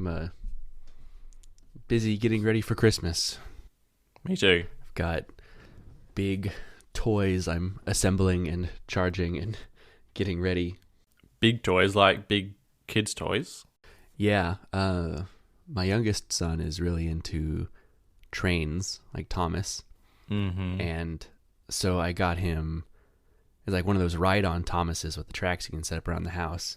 I'm busy getting ready for Christmas. Me too. I've got big toys I'm assembling and charging and getting ready. Big toys, like big kids' toys? Yeah, my youngest son is really into trains, like Thomas. Mm-hmm. And so I got him, it's like one of those ride-on Thomases with the tracks you can set up around the house.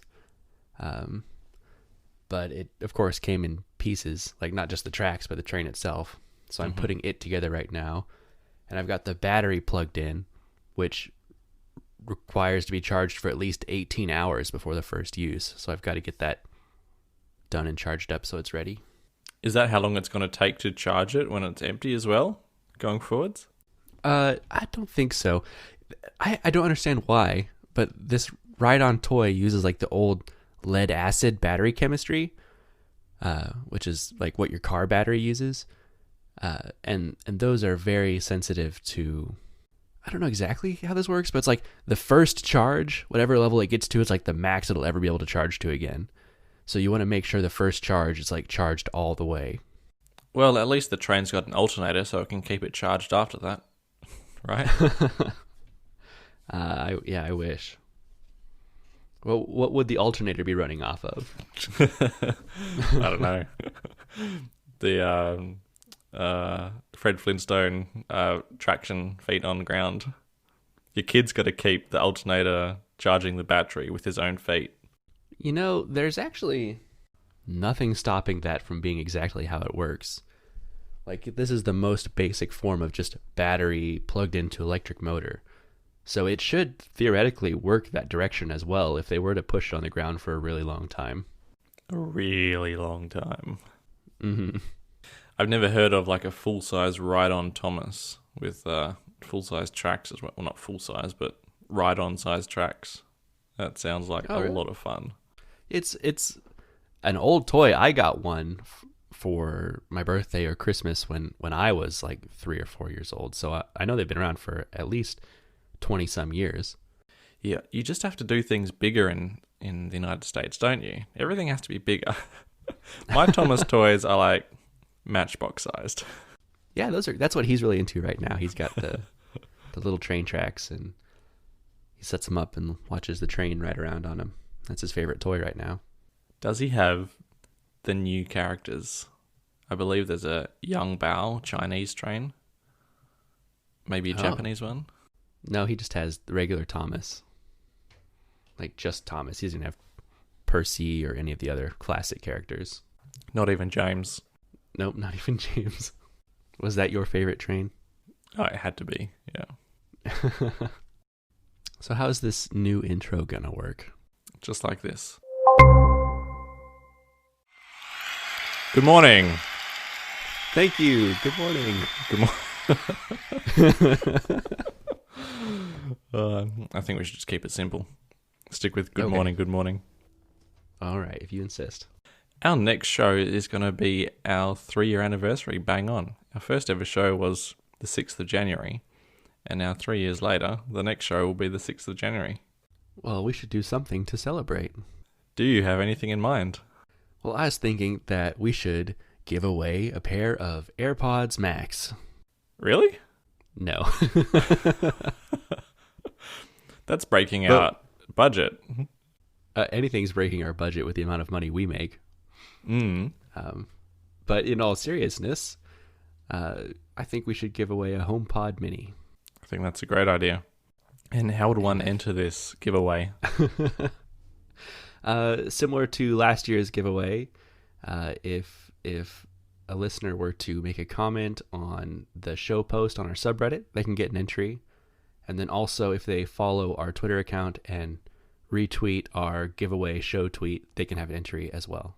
But it, of course, came in pieces, like not just the tracks, but the train itself. So I'm putting it together right now. And I've got the battery plugged in, which requires to be charged for at least 18 hours before the first use. So I've got to get that done and charged up so it's ready. Is that how long it's going to take to charge it when it's empty as well, going forwards? I don't think so. I don't understand why, but this ride-on toy uses like the old lead acid battery chemistry, which is like what your car battery uses. And those are very sensitive to, I don't know exactly how this works, but it's like the first charge, whatever level it gets to, it's like the max it'll ever be able to charge to again. So you want to make sure the first charge is like charged all the way. Well, at least the train's got an alternator so it can keep it charged after that, right? I wish. Well, what would the alternator be running off of? I don't know. The Fred Flintstone traction feet on ground. Your kid's got to keep the alternator charging the battery with his own feet. You know, there's actually nothing stopping that from being exactly how it works. Like, this is the most basic form of just battery plugged into electric motor. So it should theoretically work that direction as well if they were to push it on the ground for a really long time. A really long time. Mm-hmm. I've never heard of like a full-size ride-on Thomas with full-size tracks as well. Well, not full-size, but ride-on size tracks. That sounds like a lot of fun. It's an old toy. I got one for my birthday or Christmas when I was like 3 or 4 years old. So I know they've been around for at least 20 some years. Yeah, you just have to do things bigger in the United States, don't you? Everything has to be bigger. My Thomas toys are like matchbox sized. Yeah, that's what he's really into right now. He's got the little train tracks and he sets them up and watches the train ride around on them. That's his favorite toy right now. Does he have the new characters? I believe there's a Young Bao Chinese train. Maybe a Japanese one. No, he just has the regular Thomas. Like just Thomas. He doesn't have Percy or any of the other classic characters. Not even James. Nope, not even James. Was that your favorite train? Oh, it had to be, yeah. So how's this new intro gonna work? Just like this. Good morning. Thank you. Good morning. I think we should just keep it simple. Stick with good morning, good morning. All right, if you insist. Our next show is going to be our 3-year anniversary, bang on. Our first ever show was the 6th of January. And now 3 years later, the next show will be the 6th of January. Well, we should do something to celebrate. Do you have anything in mind? Well, I was thinking that we should give away a pair of AirPods Max. Really? No. That's breaking our budget. Anything's breaking our budget with the amount of money we make. Mm. But in all seriousness, I think we should give away a HomePod Mini. I think that's a great idea. And how would one enter this giveaway? Similar to last year's giveaway, if a listener were to make a comment on the show post on our subreddit, they can get an entry. And then also if they follow our Twitter account and retweet our giveaway show tweet, they can have an entry as well.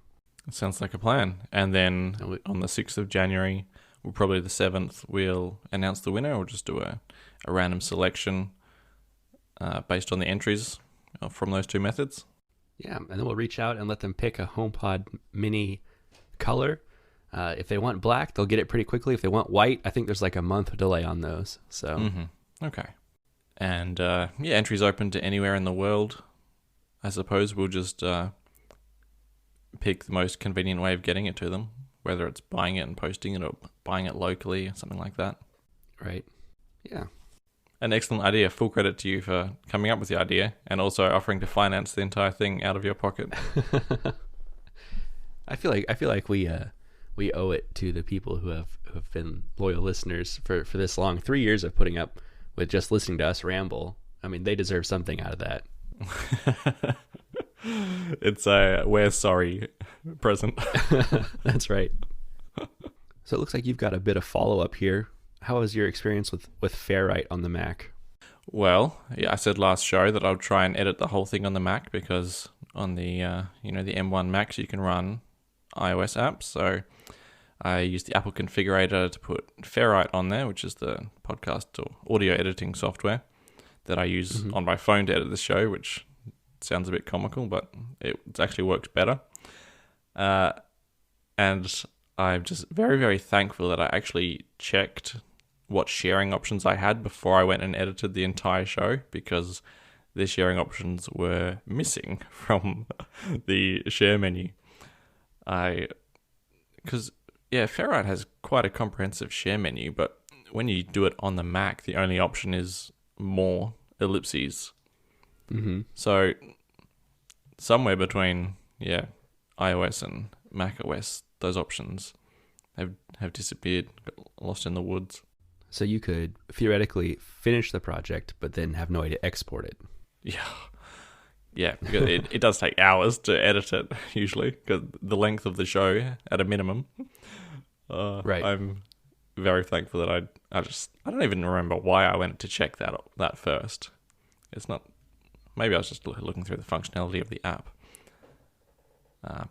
Sounds like a plan. And then on the 6th of January, or probably the 7th, we'll announce the winner or just do a random selection based on the entries from those two methods. Yeah, and then we'll reach out and let them pick a HomePod Mini color. If they want black, they'll get it pretty quickly. If they want white, I think there's like a month delay on those. So Okay. And entries open to anywhere in the world. I suppose we'll just pick the most convenient way of getting it to them, whether it's buying it and posting it or buying it locally or something like that. Right. Yeah. An excellent idea. Full credit to you for coming up with the idea and also offering to finance the entire thing out of your pocket. I feel like we owe it to the people who have been loyal listeners for this long. 3 years of putting up with just listening to us ramble. I mean, they deserve something out of that. It's a we're sorry present. That's right. So it looks like you've got a bit of follow-up here. How was your experience with Fairlight on the Mac? Well, yeah, I said last show that I'll try and edit the whole thing on the Mac because on the the M1 Macs you can run iOS apps. So I used the Apple configurator to put Fairlight on there, which is the podcast or audio editing software that I use on my phone to edit the show, which sounds a bit comical, but it's actually worked better. And I'm just very, very thankful that I actually checked what sharing options I had before I went and edited the entire show, because the sharing options were missing from the share menu. Because Fairlight has quite a comprehensive share menu, but when you do it on the Mac, the only option is more ellipses. Mm-hmm. So somewhere between iOS and macOS, those options have disappeared, got lost in the woods. So you could theoretically finish the project, but then have no way to export it. Yeah, because it does take hours to edit it, usually, because the length of the show at a minimum. Right. I'm very thankful that I don't even remember why I went to check that first. It's not. Maybe I was just looking through the functionality of the app.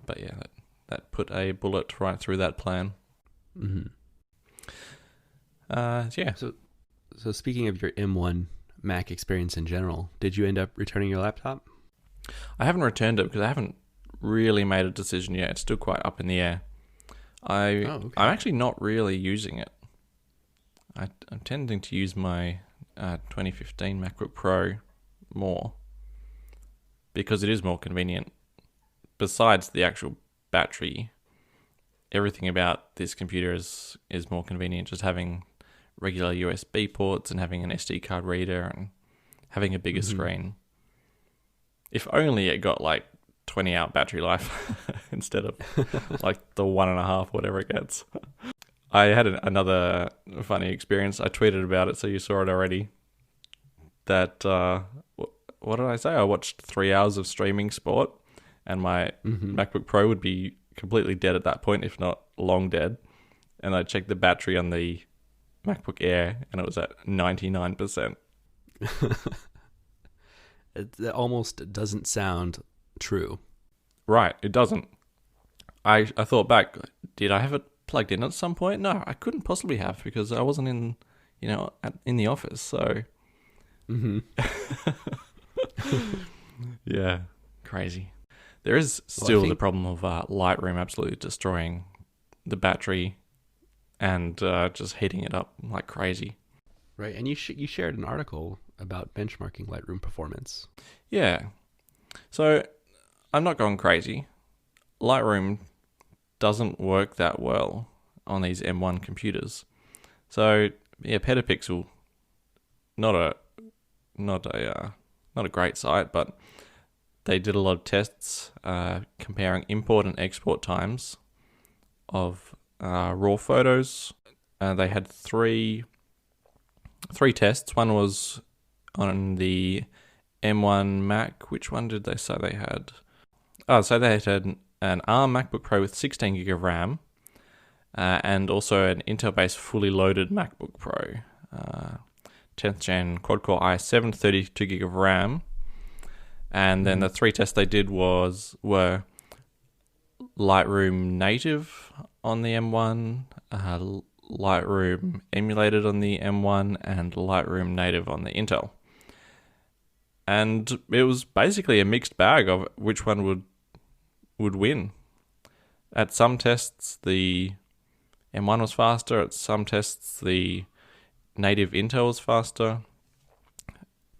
But yeah, that put a bullet right through that plan. Mm-hmm. Yeah. So speaking of your M1 Mac experience in general, did you end up returning your laptop? I haven't returned it because I haven't really made a decision yet. It's still quite up in the air. I'm actually not really using it. I'm tending to use my 2015 MacBook Pro more because it is more convenient. Besides the actual battery, everything about this computer is more convenient. Just having regular USB ports and having an SD card reader and having a bigger screen. If only it got like 20-hour battery life instead of like the 1.5, whatever it gets. I had another funny experience. I tweeted about it, so you saw it already. That, what did I say? I watched 3 hours of streaming sport, and my MacBook Pro would be completely dead at that point, if not long dead. And I checked the battery on the MacBook Air, and it was at 99%. It almost doesn't sound true. Right, it doesn't. I thought back, did I have it plugged in at some point? No, I couldn't possibly have because I wasn't in the office, so... Yeah, crazy. There is still the problem of Lightroom absolutely destroying the battery and just heating it up like crazy. Right, and you shared an article about benchmarking Lightroom performance. Yeah. So, I'm not going crazy. Lightroom doesn't work that well on these M1 computers. So, yeah, Petapixel, not a great site, but they did a lot of tests comparing import and export times of raw photos. They had three tests. One was on the M1 Mac. Which one did they say they had? So they had an ARM MacBook Pro with 16 gig of RAM, and also an Intel-based fully loaded MacBook Pro, 10th gen quad-core i7, 32 gig of RAM. And then the three tests they did were Lightroom native on the M1, Lightroom emulated on the M1, and Lightroom native on the Intel. And it was basically a mixed bag of which one would win. At some tests, the M1 was faster. At some tests, the native Intel was faster.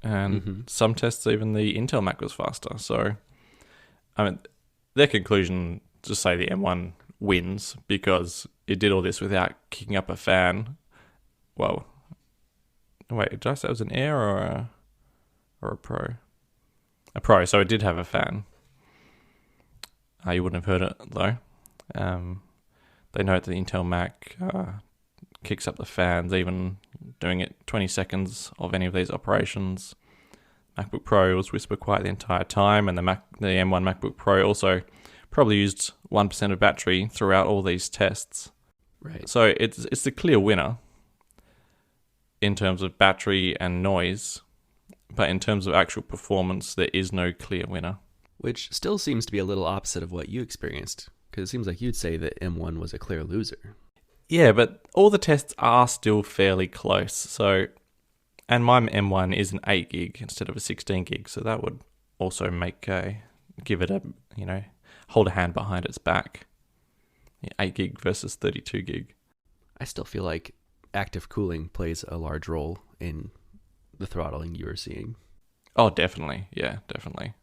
And some tests, even the Intel Mac was faster. So, I mean, their conclusion just say the M1 wins because it did all this without kicking up a fan. Well, wait, did I say it was an Air or a Pro? A Pro, so it did have a fan. You wouldn't have heard it though. They note that the Intel Mac kicks up the fans, even doing it 20 seconds of any of these operations. MacBook Pro was whisper quiet the entire time, and the M1 MacBook Pro also probably used 1% of battery throughout all these tests. Right. So it's the clear winner in terms of battery and noise, but in terms of actual performance, there is no clear winner. Which still seems to be a little opposite of what you experienced, because it seems like you'd say that M1 was a clear loser. Yeah, but all the tests are still fairly close. So, and my M1 is an 8 gig instead of a 16 gig, so that would also give it a, hold a hand behind its back. 8 gig versus 32 gig. I still feel like active cooling plays a large role in the throttling you were seeing. Oh, definitely. Yeah, definitely.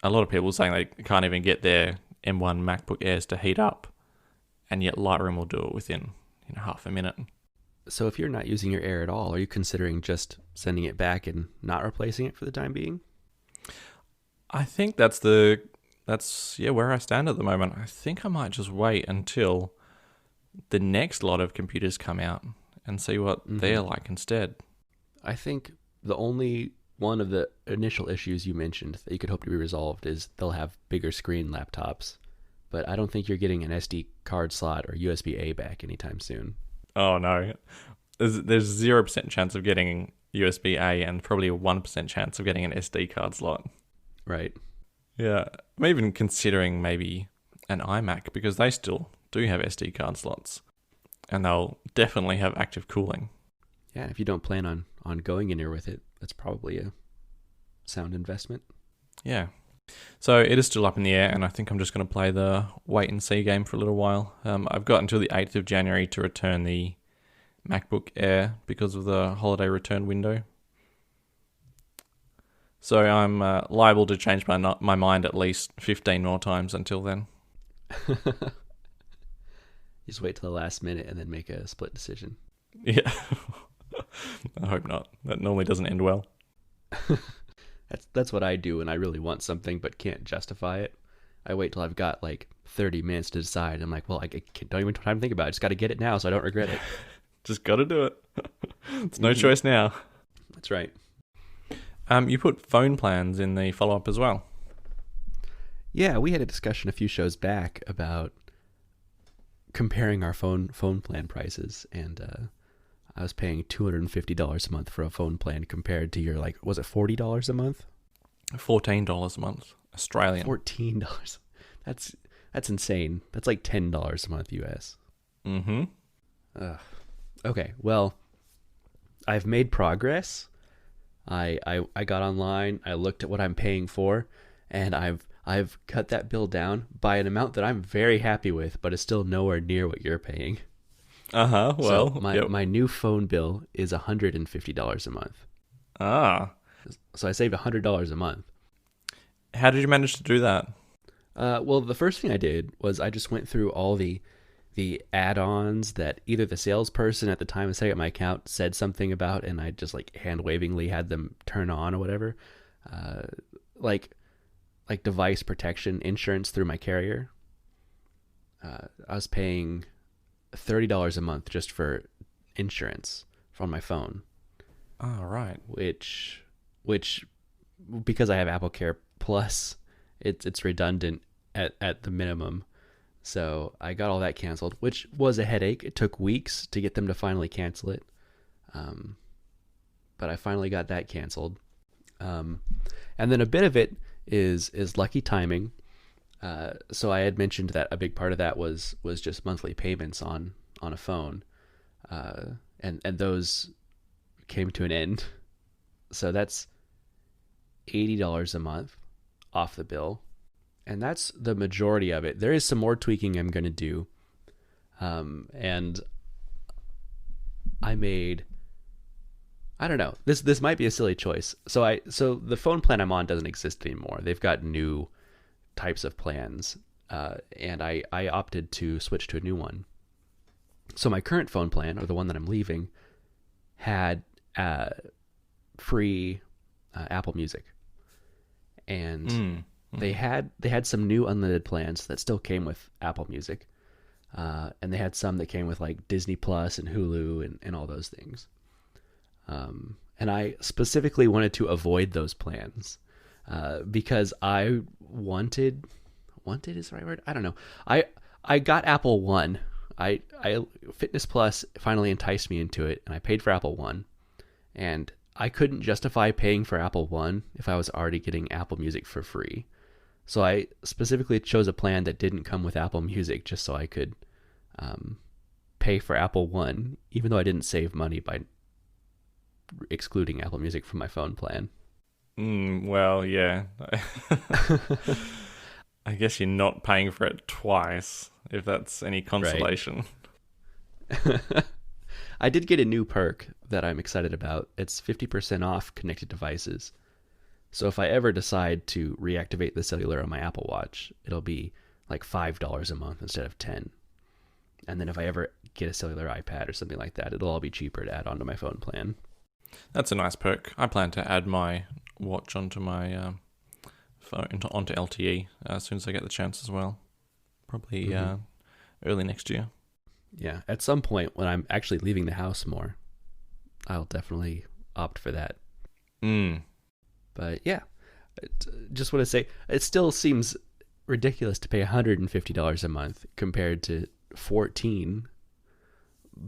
A lot of people saying they can't even get their M1 MacBook Airs to heat up, and yet Lightroom will do it within half a minute. So if you're not using your Air at all, are you considering just sending it back and not replacing it for the time being? I think that's where I stand at the moment. I think I might just wait until the next lot of computers come out and see what they're like instead. I think the only one of the initial issues you mentioned that you could hope to be resolved is they'll have bigger screen laptops. But I don't think you're getting an SD card slot or USB-A back anytime soon. Oh, no. There's 0% chance of getting USB-A and probably a 1% chance of getting an SD card slot. Right. Yeah. I'm even considering maybe an iMac because they still do have SD card slots. And they'll definitely have active cooling. Yeah, and if you don't plan on going anywhere with it, that's probably a sound investment. Yeah. So it is still up in the air, and I think I'm just going to play the wait and see game for a little while. I've got until the 8th of January to return the MacBook Air because of the holiday return window. So I'm liable to change my mind at least 15 more times until then. Just wait till the last minute and then make a split decision. Yeah. I hope not. That normally doesn't end well. That's what I do when I really want something but can't justify it. I wait till I've got like 30 minutes to decide. I'm like, well, I don't even have time to think about it. I just got to get it now so I don't regret it. Just got to do it. It's no choice now. That's right. You put phone plans in the follow-up as well. Yeah, we had a discussion a few shows back about comparing our phone plan prices, and I was paying $250 a month for a phone plan compared to your, was it $40 a month? $14 a month, Australian. $14. That's insane. That's like $10 a month US. Mm-hmm. Okay, well, I've made progress. I got online, I looked at what I'm paying for, and I've cut that bill down by an amount that I'm very happy with, but it's still nowhere near what you're paying. Uh-huh, well, so my new phone bill is $150 a month. Ah. So I saved $100 a month. How did you manage to do that? Well, the first thing I did was I just went through all the add-ons that either the salesperson at the time of setting up my account said something about, and I just hand-wavingly had them turn on or whatever. Like device protection insurance through my carrier. I was paying $30 a month just for insurance on my phone. Oh, right. Which because I have Apple Care Plus, it's redundant at the minimum. So I got all that canceled, which was a headache. It took weeks to get them to finally cancel it. But I finally got that canceled. And then a bit of it is lucky timing. So I had mentioned that a big part of that was just monthly payments on a phone. And those came to an end. So that's $80 a month off the bill. And that's the majority of it. There is some more tweaking I'm going to do. And I don't know. This might be a silly choice. So the phone plan I'm on doesn't exist anymore. They've got new types of plans. and I opted to switch to a new one. So my current phone plan, or the one that I'm leaving, had free Apple Music, and they had some new unlimited plans that still came with Apple Music, and they had some that came with like Disney Plus and Hulu and all those things. And I specifically wanted to avoid those plans because I wanted is the right word? I don't know. I got Apple One. I Fitness Plus finally enticed me into it, and I paid for Apple One, and I couldn't justify paying for Apple One if I was already getting Apple Music for free. So I specifically chose a plan that didn't come with Apple Music just so I could pay for Apple One, even though I didn't save money by excluding Apple Music from my phone plan. Well, yeah. I guess you're not paying for it twice, if that's any consolation. Right. I did get a new perk that I'm excited about. It's 50% off connected devices. So if I ever decide to reactivate the cellular on my Apple Watch, it'll be like $5 a month instead of $10. And then if I ever get a cellular iPad or something like that, it'll all be cheaper to add onto my phone plan. That's a nice perk. I plan to add my watch onto my phone, onto LTE as soon as I get the chance as well. Probably early next year. Yeah, at some point when I'm actually leaving the house more, I'll definitely opt for that. But yeah, just want to say, it still seems ridiculous to pay $150 a month compared to $14,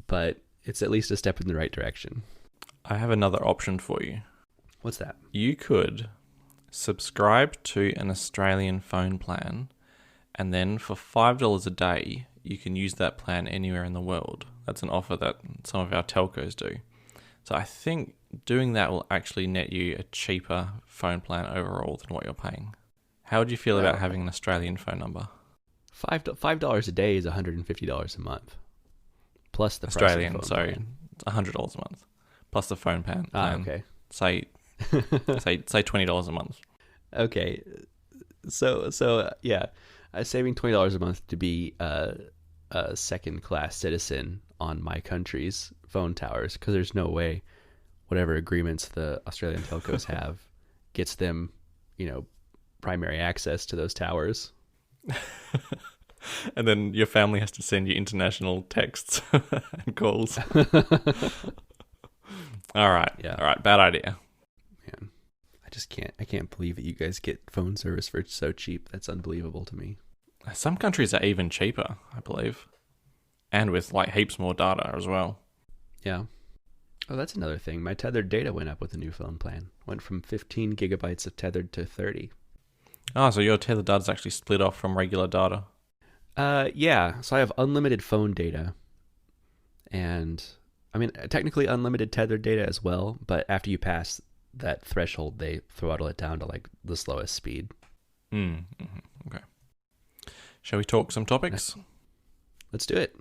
but it's at least a step in the right direction. I have another option for you. What's that? You could subscribe to an Australian phone plan, and then for $5 a day, you can use that plan anywhere in the world. That's an offer that some of our telcos do. So I think doing that will actually net you a cheaper phone plan overall than what you're paying. How would you feel about having an Australian phone number? $5 a day is $150 a month, plus the Australian, price of so the phone plan. it's $100 a month plus the phone plan. Okay. Say $20 a month. Okay, so yeah, saving $20 a month to be a second-class citizen on my country's phone towers, because there's no way whatever agreements the Australian telcos have gets them, primary access to those towers. And then your family has to send you international texts and calls. All right. Yeah. All right. Bad idea. Man, I can't believe that you guys get phone service for so cheap. That's unbelievable to me. Some countries are even cheaper, I believe. And with like heaps more data as well. Yeah. Oh, that's another thing. My tethered data went up with the new phone plan. Went from 15 gigabytes of tethered to 30. Oh, so your tethered data is actually split off from regular data. Yeah. So I have unlimited phone data. And I mean, technically unlimited tethered data as well. But after you pass that threshold, they throttle it down to like the slowest speed. Okay. Shall we talk some topics? Let's do it.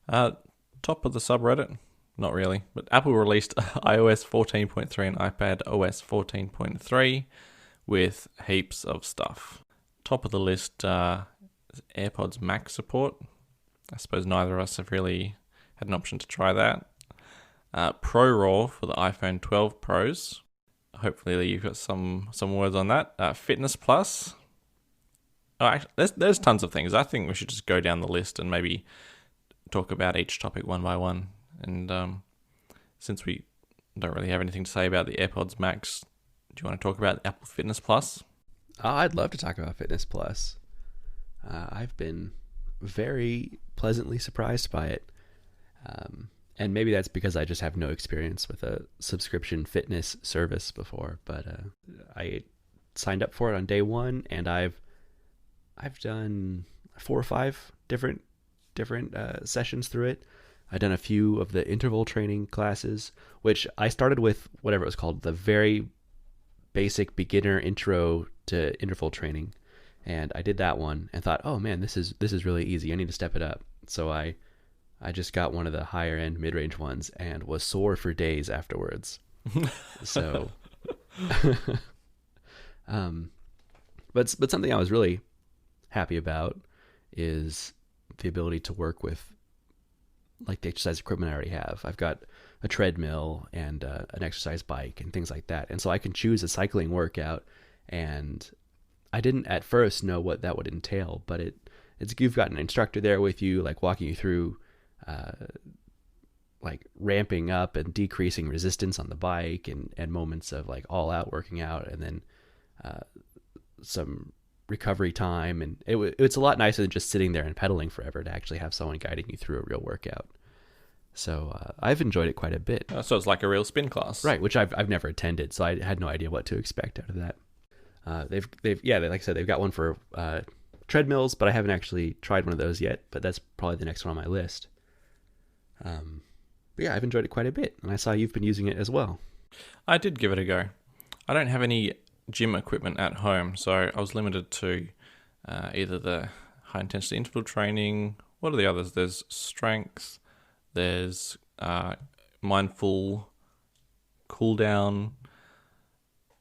Top of the subreddit. Not really, but Apple released iOS 14.3 and iPad OS 14.3 with heaps of stuff. Top of the list, AirPods Max support. I suppose neither of us have really had an option to try that. Pro Raw for the iPhone 12 Pros. Hopefully you've got some words on that. Fitness Plus. Oh, actually, there's tons of things. I think we should just go down the list and maybe talk about each topic one by one. And since we don't really have anything to say about the AirPods Max, do you want to talk about Apple Fitness Plus? I'd love to talk about Fitness Plus. I've been very pleasantly surprised by it. And maybe that's because I just have no experience with a subscription fitness service before. But I signed up for it on day one, and I've done 4 or 5 different sessions through it. I've done a few of the interval training classes, which I started with whatever it was called, the very basic beginner intro to interval training. And I did that one and thought, oh man, this is really easy. I need to step it up. So I just got one of the higher end mid-range ones and was sore for days afterwards. So, but something I was really happy about is the ability to work with like the exercise equipment I already have. I've got a treadmill and an exercise bike and things like that. And so I can choose a cycling workout. And I didn't at first know what that would entail, but it's you've got an instructor there with you, like walking you through like ramping up and decreasing resistance on the bike and moments of like all out working out, and then some recovery time. And it's a lot nicer than just sitting there and pedaling forever, to actually have someone guiding you through a real workout. So I've enjoyed it quite a bit. So it's like a real spin class. Right, which I've never attended, so I had no idea what to expect out of that. Like I said, they've got one for treadmills, but I haven't actually tried one of those yet, but that's probably the next one on my list. But yeah, I've enjoyed it quite a bit, and I saw you've been using it as well. I did give it a go. I don't have any gym equipment at home, so I was limited to either the high-intensity interval training. What are the others? There's strength, there's mindful cool down,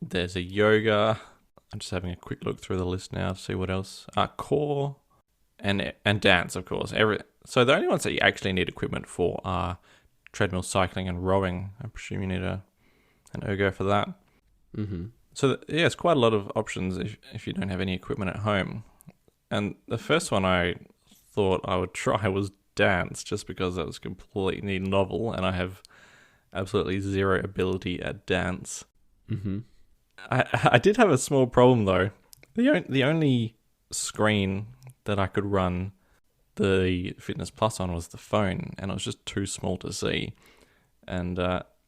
there's a yoga. I'm just having a quick look through the list now to see what else. Core and dance, of course. So the only ones that you actually need equipment for are treadmill, cycling, and rowing. I presume you need an ergo for that. Mm-hmm. So it's quite a lot of options if you don't have any equipment at home. And the first one I thought I would try was dance, just because that was completely novel, and I have absolutely zero ability at dance. Mm-hmm. I did have a small problem though. The only screen that I could run the Fitness Plus on was the phone, and it was just too small to see. And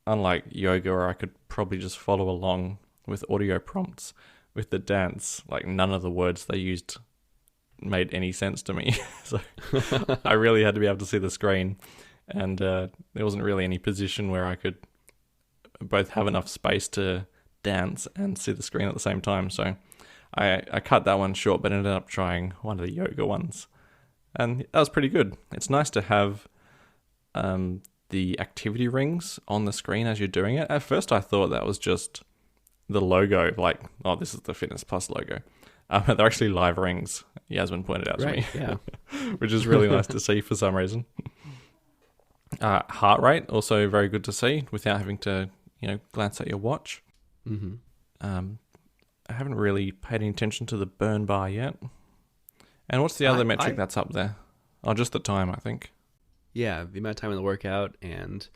unlike yoga, where I could probably just follow along with audio prompts, with the dance, like none of the words they used made any sense to me. So I really had to be able to see the screen, and there wasn't really any position where I could both have enough space to dance and see the screen at the same time. So I cut that one short, but ended up trying one of the yoga ones, and that was pretty good. It's nice to have the activity rings on the screen as you're doing it. At first I thought that was just the logo, like, oh, this is the Fitness Plus logo. They're actually live rings, Yasmin pointed out to me. Yeah. Which is really nice to see for some reason. Heart rate, also very good to see without having to, glance at your watch. Mm-hmm. I haven't really paid any attention to the burn bar yet. And what's the other metric that's up there? Oh, just the time, I think. Yeah, the amount of time in the workout, and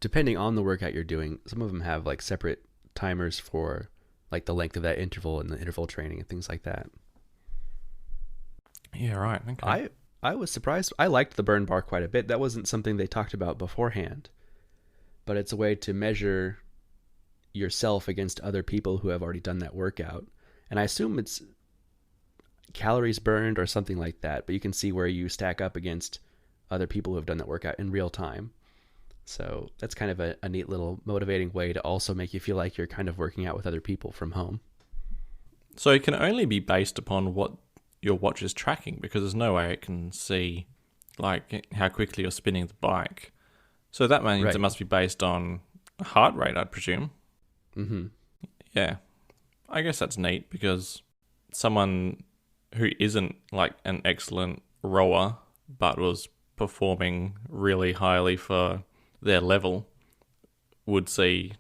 depending on the workout you're doing, some of them have like separate timers for like the length of that interval and the interval training and things like that. Yeah, right. Okay. I was surprised. I liked the burn bar quite a bit. That wasn't something they talked about beforehand, but it's a way to measure yourself against other people who have already done that workout. And I assume it's calories burned or something like that, but you can see where you stack up against other people who have done that workout in real time. So that's kind of a neat little motivating way to also make you feel like you're kind of working out with other people from home. So it can only be based upon what your watch is tracking, because there's no way it can see like how quickly you're spinning the bike. So that means It must be based on heart rate, I'd presume. Mm-hmm. Yeah. I guess that's neat, because someone who isn't like an excellent rower but was performing really highly for their level would see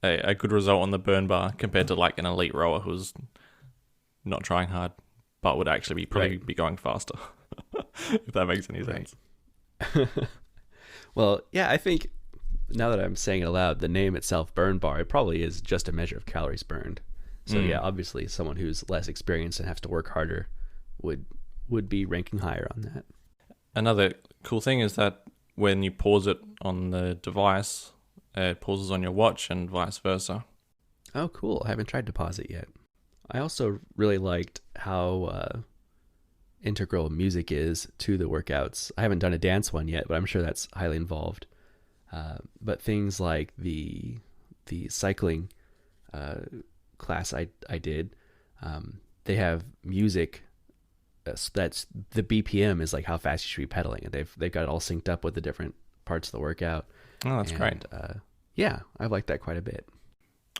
a good result on the burn bar compared to like an elite rower who's not trying hard but would actually be going faster. If that makes any sense. Well, yeah, I think now that I'm saying it aloud, the name itself, burn bar, it probably is just a measure of calories burned. So yeah, obviously someone who's less experienced and has to work harder would be ranking higher on that. Another cool thing is that when you pause it on the device, it pauses on your watch and vice versa. Oh, cool. I haven't tried to pause it yet. I also really liked how integral music is to the workouts. I haven't done a dance one yet, but I'm sure that's highly involved. But things like the cycling class I did, they have music that's the BPM is like how fast you should be pedaling, and they've got it all synced up with the different parts of the workout. Oh, that's great. Yeah, I've liked that quite a bit.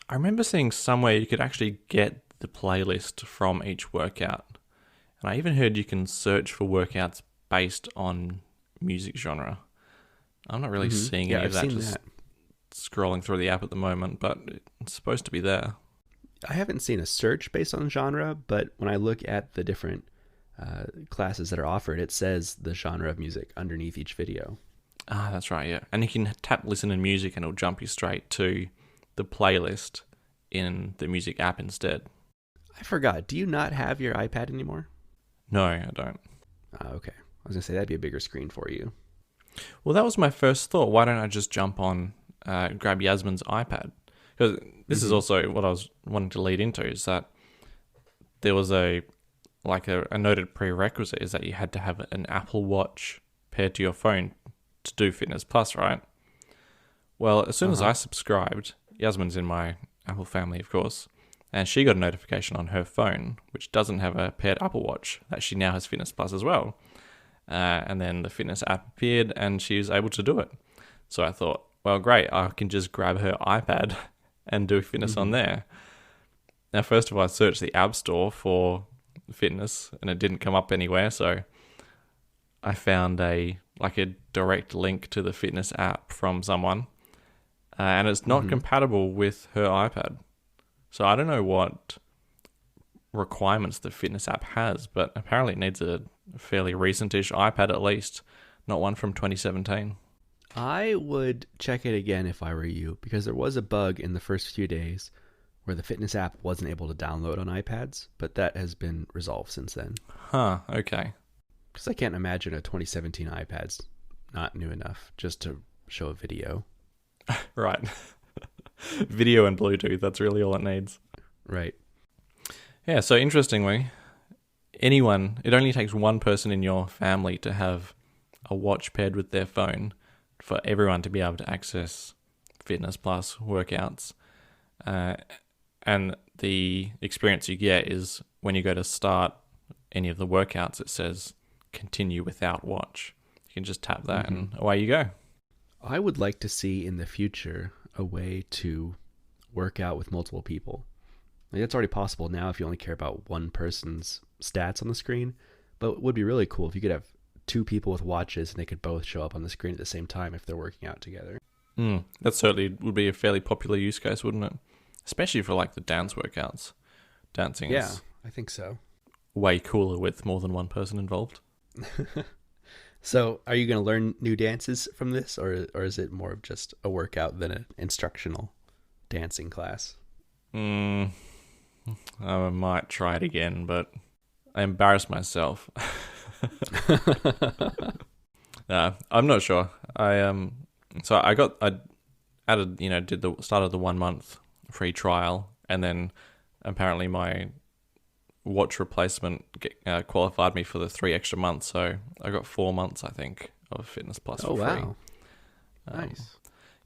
I remember seeing somewhere you could actually get the playlist from each workout. And And I even heard you can search for workouts based on music genre. I'm not really seeing any of that just scrolling through the app at the moment, but it's supposed to be there. I haven't seen a search based on genre, but when I look at the different classes that are offered, it says the genre of music underneath each video. Ah, that's right, yeah. And you can tap listen to music and it'll jump you straight to the playlist in the music app instead. I forgot. Do you not have your iPad anymore? No, I don't. Okay. I was going to say that'd be a bigger screen for you. Well, that was my first thought. Why don't I just jump on, grab Yasmin's iPad? Because this is also what I was wanting to lead into, is that there was a noted prerequisite is that you had to have an Apple Watch paired to your phone to do Fitness Plus, right? Well, as soon as I subscribed, Yasmin's in my Apple family, of course, and she got a notification on her phone, which doesn't have a paired Apple Watch, that she now has Fitness Plus as well. And then the Fitness app appeared and she was able to do it. So I thought, well, great, I can just grab her iPad and do Fitness on there. Now, first of all, I searched the App Store for Fitness and it didn't come up anywhere. So I found a direct link to the Fitness app from someone. And it's not compatible with her iPad. So I don't know what requirements the Fitness app has, but apparently it needs a fairly recentish iPad at least, not one from 2017. I would check it again if I were you, because there was a bug in the first few days where the Fitness app wasn't able to download on iPads, but that has been resolved since then. Huh, okay. Because I can't imagine a 2017 iPad's not new enough just to show a video. Right. Video and Bluetooth, that's really all it needs. Right. Yeah, so interestingly, it only takes one person in your family to have a watch paired with their phone for everyone to be able to access Fitness Plus workouts. And the experience you get is when you go to start any of the workouts, it says continue without watch. You can just tap that and away you go. I would like to see in the future a way to work out with multiple people. Like, that's already possible now if you only care about one person's stats on the screen, but it would be really cool if you could have two people with watches and they could both show up on the screen at the same time if they're working out together. That certainly would be a fairly popular use case, wouldn't it? Especially for the dance workouts. Dancing is I think so. Way cooler with more than one person involved. So are you going to learn new dances from this, or is it more of just a workout than an instructional dancing class? I might try it again, but I embarrassed myself. I'm not sure. I added, started the 1 month free trial, and then apparently my watch replacement qualified me for the 3 extra months, so I got 4 months, I think, of Fitness Plus for free. Wow. Nice.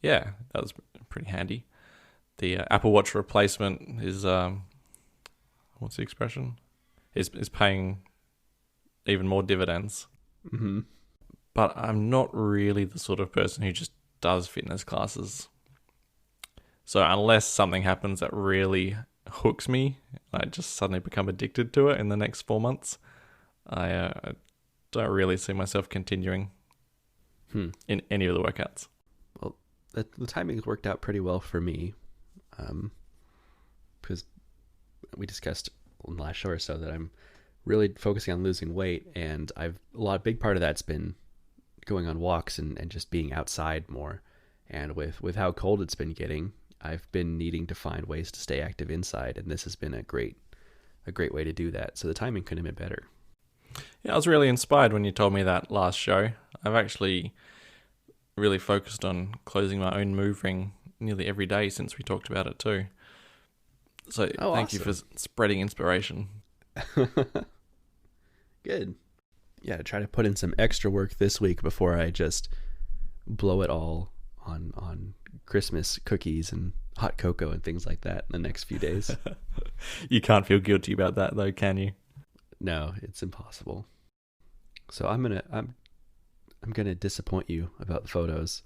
Yeah, that was pretty handy. The Apple Watch replacement is, what's the expression? Is paying even more dividends. Mm-hmm. But I'm not really the sort of person who just does fitness classes. So unless something happens that really hooks me, I just suddenly become addicted to it in the next 4 months, I don't really see myself continuing in any of the workouts. Well, the timing's worked out pretty well for me, because we discussed in the last show or so that I'm really focusing on losing weight, and a big part of that's been going on walks and just being outside more. And with how cold it's been getting, I've been needing to find ways to stay active inside, and this has been a great way to do that. So the timing couldn't have been better. Yeah, I was really inspired when you told me that last show. I've actually really focused on closing my own move ring nearly every day since we talked about it too. So thank you for spreading inspiration. Good. Yeah, to try to put in some extra work this week before I just blow it all on Christmas cookies and hot cocoa and things like that in the next few days. You can't feel guilty about that though, can you? No, it's impossible. So I'm gonna disappoint you about the photos.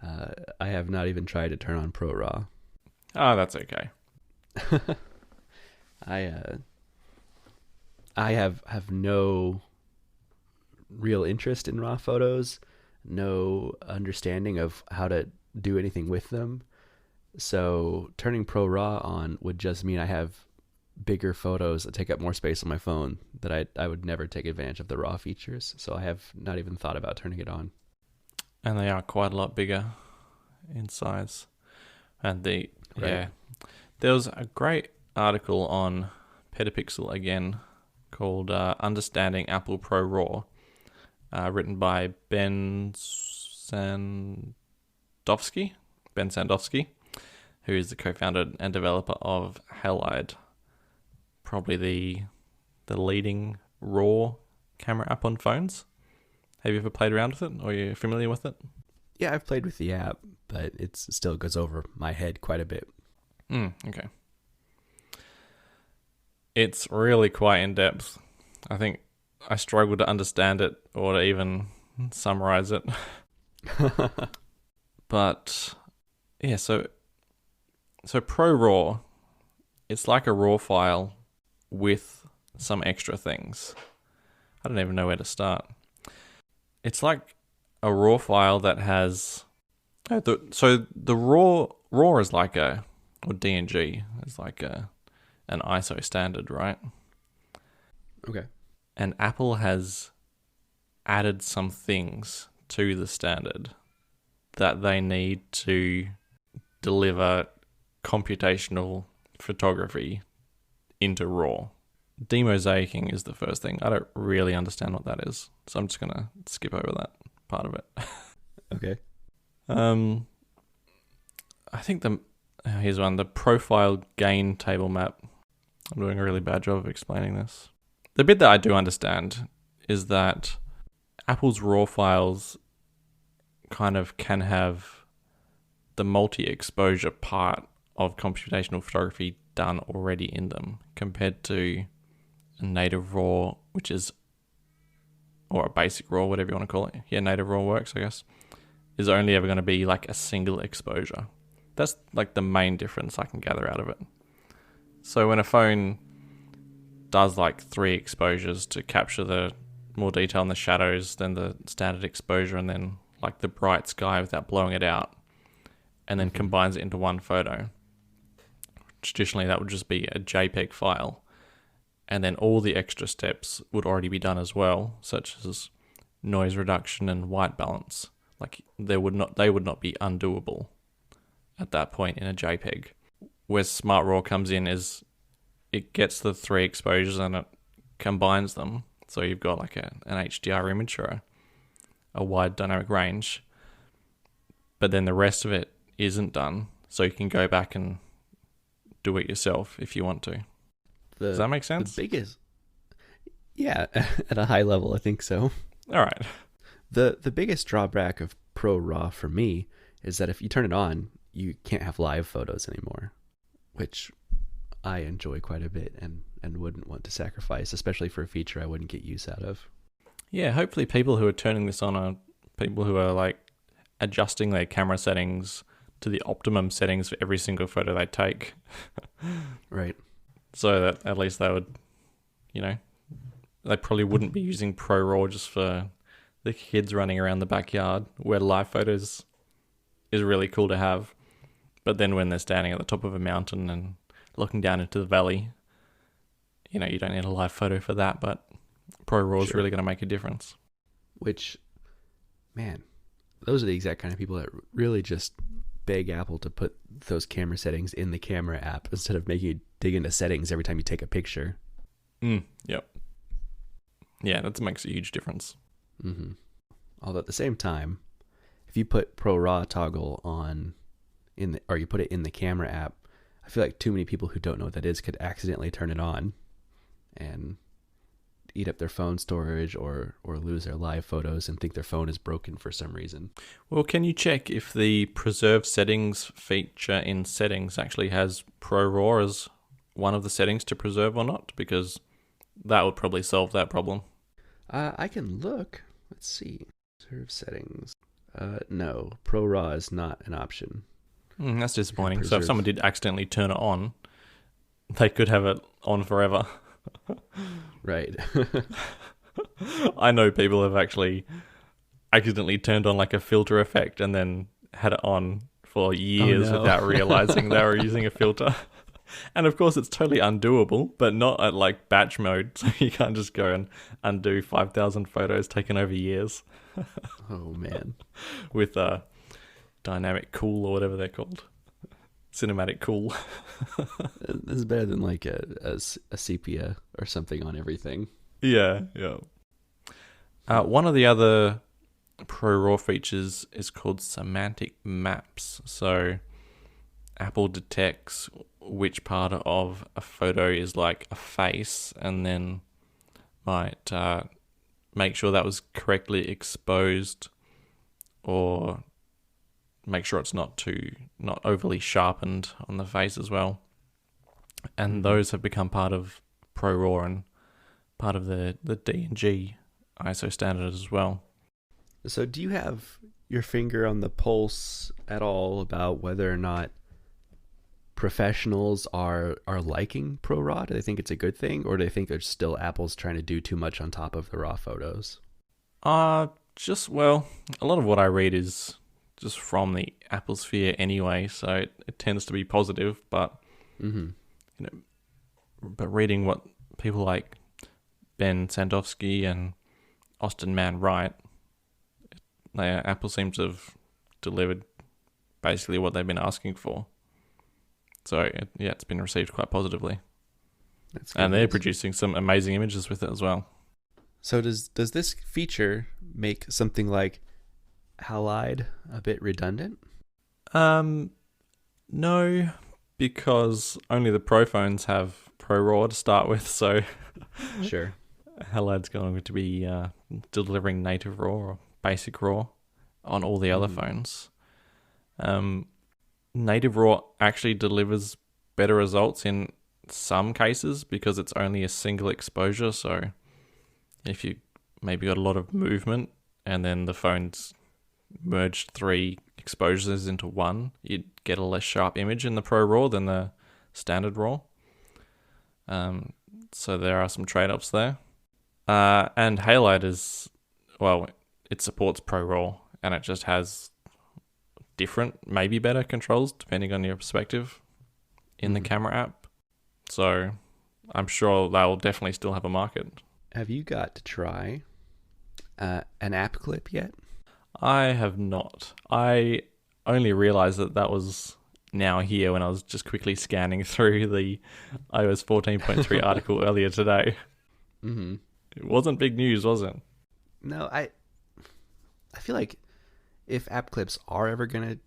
I have not even tried to turn on Pro Raw. Oh, that's okay. I have no real interest in raw photos, no understanding of how to do anything with them. So turning Pro Raw on would just mean I have bigger photos that take up more space on my phone, that I would never take advantage of the raw features. So I have not even thought about turning it on. And they are quite a lot bigger in size. And right. Yeah, there was a great article on Petapixel again called Understanding Apple Pro Raw, written by Ben Sandowski, who is the co-founder and developer of Halide, probably the leading RAW camera app on phones. Have you ever played around with it, or are you familiar with it? Yeah, I've played with the app, but it still goes over my head quite a bit. Okay. It's really quite in-depth. I think I struggle to understand it or to even summarize it. But, yeah, so Pro Raw, it's like a RAW file with some extra things. I don't even know where to start. It's like a RAW file that has... So the RAW is like or DNG is like an ISO standard, right? Okay. And Apple has added some things to the standard that they need to deliver computational photography into RAW. Demosaicing is the first thing. I don't really understand what that is, so I'm just going to skip over that part of it. Okay. I think here's one, the profile gain table map. I'm doing a really bad job of explaining this. The bit that I do understand is that Apple's RAW files kind of can have the multi-exposure part of computational photography done already in them, compared to a native RAW, which is, or a basic RAW, whatever you want to call it. Yeah, native RAW works, I guess. Is only ever going to be like a single exposure. That's like the main difference I can gather out of it. So when a phone does like 3 exposures to capture the more detail in the shadows than the standard exposure, and then like the bright sky without blowing it out, and then combines it into one photo, traditionally that would just be a JPEG file. And then all the extra steps would already be done as well, such as noise reduction and white balance. Like they would not be undoable at that point in a JPEG. Where Smart RAW comes in is it gets the 3 exposures and it combines them. So you've got like an HDR image or a wide dynamic range, but then the rest of it isn't done. So you can go back and do it yourself if you want to. Does that make sense? The biggest, yeah, at a high level, I think so. All right. The biggest drawback of Pro Raw for me is that if you turn it on, you can't have live photos anymore, which I enjoy quite a bit and wouldn't want to sacrifice, especially for a feature I wouldn't get use out of. Yeah, hopefully people who are turning this on are people who are like adjusting their camera settings to the optimum settings for every single photo they take. Right. So that at least they would, they probably wouldn't be using Pro Raw just for the kids running around the backyard, where live photos is really cool to have. But then when they're standing at the top of a mountain and looking down into the valley, you don't need a live photo for that, but Pro Raw is really going to make a difference. Which, man, those are the exact kind of people that really just beg Apple to put those camera settings in the camera app instead of making you dig into settings every time you take a picture. Yep. Yeah, that makes a huge difference. Mm-hmm. Although at the same time, if you put Pro Raw toggle on or you put it in the camera app, I feel like too many people who don't know what that is could accidentally turn it on and eat up their phone storage or lose their live photos and think their phone is broken for some reason. Well, can you check if the preserve settings feature in settings actually has Pro Raw as one of the settings to preserve or not? Because that would probably solve that problem. I can look. Let's see. Preserve settings. No, Pro Raw is not an option. That's disappointing. So if someone did accidentally turn it on, they could have it on forever. Right. I know people have actually accidentally turned on like a filter effect and then had it on for years no. without realizing they were using a filter. And of course, it's totally undoable, but not at like batch mode. So you can't just go and undo 5,000 photos taken over years Oh man. with dynamic cool or whatever they're called. Cinematic cool. This is better than like a sepia or something on everything. Yeah, yeah. One of the other Pro Raw features is called semantic maps. So Apple detects which part of a photo is like a face and then might make sure that was correctly exposed or make sure it's not overly sharpened on the face as well. And those have become part of Pro Raw and part of the D&G ISO standard as well. So do you have your finger on the pulse at all about whether or not professionals are liking Pro Raw? Do they think it's a good thing, or do they think there's still Apple's trying to do too much on top of the raw photos? Well, a lot of what I read is just from the Apple sphere anyway, so it tends to be positive, but but reading what people like Ben Sandowski and Austin Mann write, Apple seems to have delivered basically what they've been asking for. So, it's been received quite positively. And they're producing some amazing images with it as well. So does this feature make something like Halide a bit redundant? No, because only the Pro phones have Pro Raw to start with, so Sure. Halide's going to be delivering native RAW or basic RAW on all the other phones. Native RAW actually delivers better results in some cases because it's only a single exposure. So if you maybe got a lot of movement and then the phone's merged 3 exposures into one, you'd get a less sharp image in the Pro RAW than the standard RAW. So there are some trade-offs there. And Halide it supports Pro RAW and it just has different, maybe better controls depending on your perspective in the camera app. So I'm sure they'll definitely still have a market. Have you got to try an app clip yet? I have not. I only realized that was now here when I was just quickly scanning through the iOS 14.3 article earlier today. Mm-hmm. It wasn't big news, was it? No, I feel like if app clips are ever going to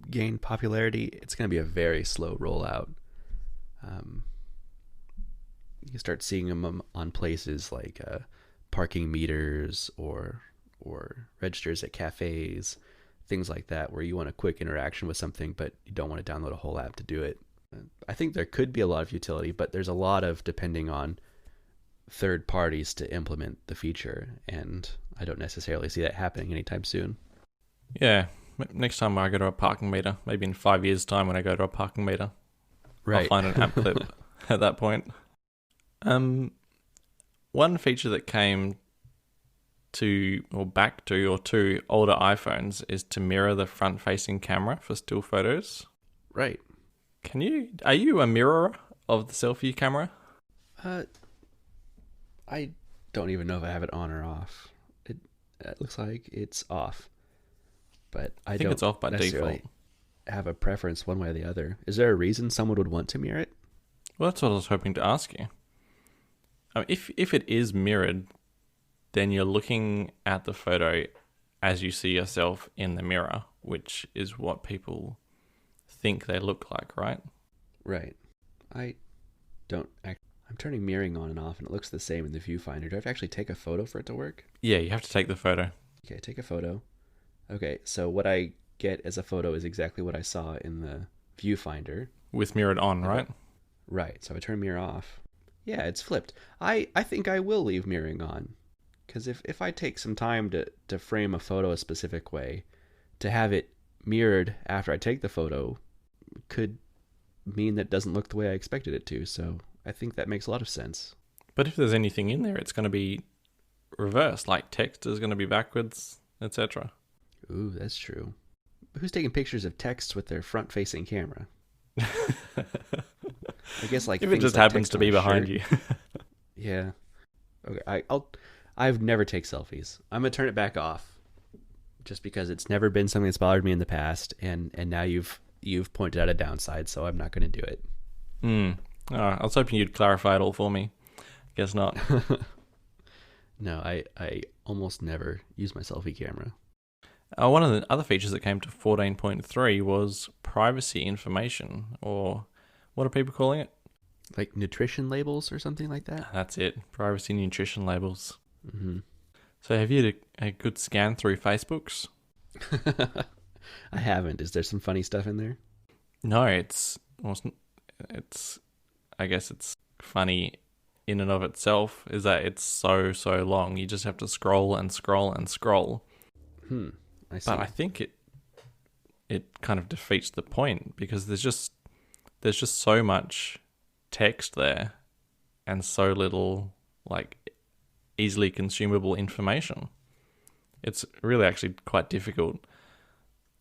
gain popularity, it's going to be a very slow rollout. You start seeing them on places like parking meters or registers at cafes, things like that, where you want a quick interaction with something, but you don't want to download a whole app to do it. I think there could be a lot of utility, but there's a lot of depending on third parties to implement the feature, and I don't necessarily see that happening anytime soon. Yeah, next time I go to a parking meter, maybe in 5 years' time when I go to a parking meter, Right. I'll find an app clip at that point. One feature that came to older iPhones is to mirror the front-facing camera for still photos. Right. Are you a mirror of the selfie camera? I don't even know if I have it on or off. It looks like it's off, but I think don't it's off by necessarily default. have a preference one way or the other. Is there a reason someone would want to mirror it? Well, that's what I was hoping to ask you. If it is mirrored, then you're looking at the photo as you see yourself in the mirror, which is what people think they look like, right? Right. I'm turning mirroring on and off, and it looks the same in the viewfinder. Do I have to actually take a photo for it to work? Yeah, you have to take the photo. Okay, take a photo. Okay, so what I get as a photo is exactly what I saw in the viewfinder. With mirrored on, right? Right, so I turn mirror off. Yeah, it's flipped. I think I will leave mirroring on. Because if I take some time to frame a photo a specific way, to have it mirrored after I take the photo could mean that it doesn't look the way I expected it to. So I think that makes a lot of sense. But if there's anything in there, it's going to be reversed, like text is going to be backwards, etc. Ooh, that's true. Who's taking pictures of texts with their front-facing camera? I guess like if it just like happens to be behind you. Yeah. Okay. I've never take selfies. I'm gonna turn it back off, just because it's never been something that's bothered me in the past, and now you've pointed out a downside, so I'm not gonna do it. I was hoping you'd clarify it all for me. Guess not. No, I almost never use my selfie camera. One of the other features that came to 14.3 was privacy information, or what are people calling it? Like nutrition labels or something like that? That's it. Privacy nutrition labels. Mm-hmm. So have you had a good scan through Facebook's? I haven't. Is there some funny stuff in there? No, I guess it's funny in and of itself, is that it's so long. You just have to scroll and scroll and scroll. I see. But I think it kind of defeats the point, because there's just so much text there and so little like easily consumable information. It's really actually quite difficult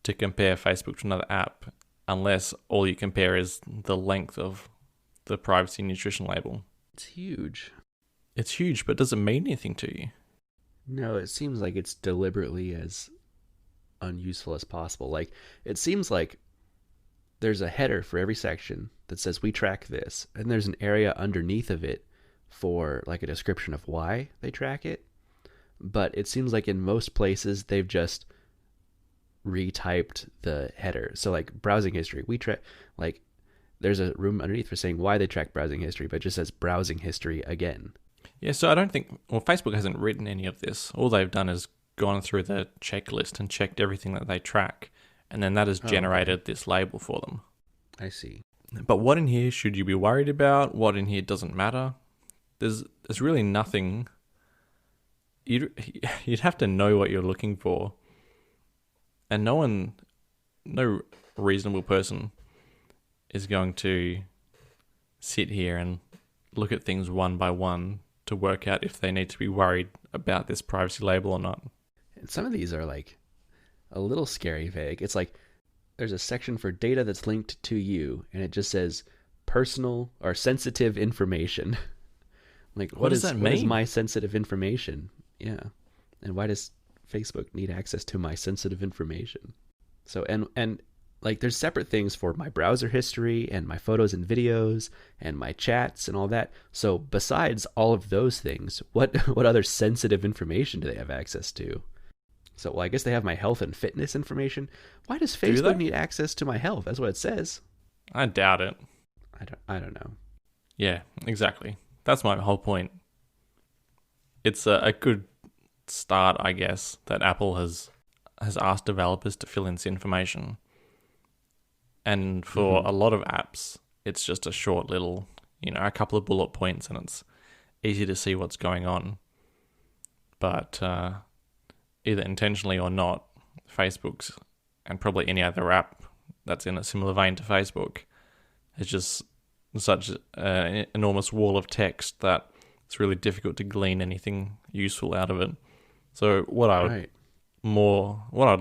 to compare Facebook to another app unless all you compare is the length of the privacy nutrition label. It's huge. It's huge, but does it mean anything to you? No, it seems like it's deliberately as unuseful as possible. Like, it seems like there's a header for every section that says we track this, and there's an area underneath of it for like a description of why they track it. But it seems like in most places they've just retyped the header. So like browsing history, we track, like there's a room underneath for saying why they track browsing history, but it just says browsing history again. Yeah, so I don't think, well, Facebook hasn't written any of this. All they've done is gone through the checklist and checked everything that they track, and then that has generated this label for them. I see. But what in here should you be worried about? What in here doesn't matter? There's really nothing. You'd have to know what you're looking for, and no reasonable person is going to sit here and look at things one by one to work out if they need to be worried about this privacy label or not. And some of these are like a little scary vague. It's like there's a section for data that's linked to you, and it just says personal or sensitive information. Like, what does that mean? What is my sensitive information? Yeah. And why does Facebook need access to my sensitive information? So, and like there's separate things for my browser history and my photos and videos and my chats and all that. So besides all of those things, what other sensitive information do they have access to? So, well, I guess they have my health and fitness information. Why does Facebook need access to my health? That's what it says. I doubt it. I don't know. Yeah, exactly. That's my whole point. It's a good start, I guess, that Apple has asked developers to fill in this information. And for a lot of apps, it's just a short little, a couple of bullet points, and it's easy to see what's going on. But either intentionally or not, Facebook's, and probably any other app that's in a similar vein to Facebook, is just such an enormous wall of text that it's really difficult to glean anything useful out of it. So what I'd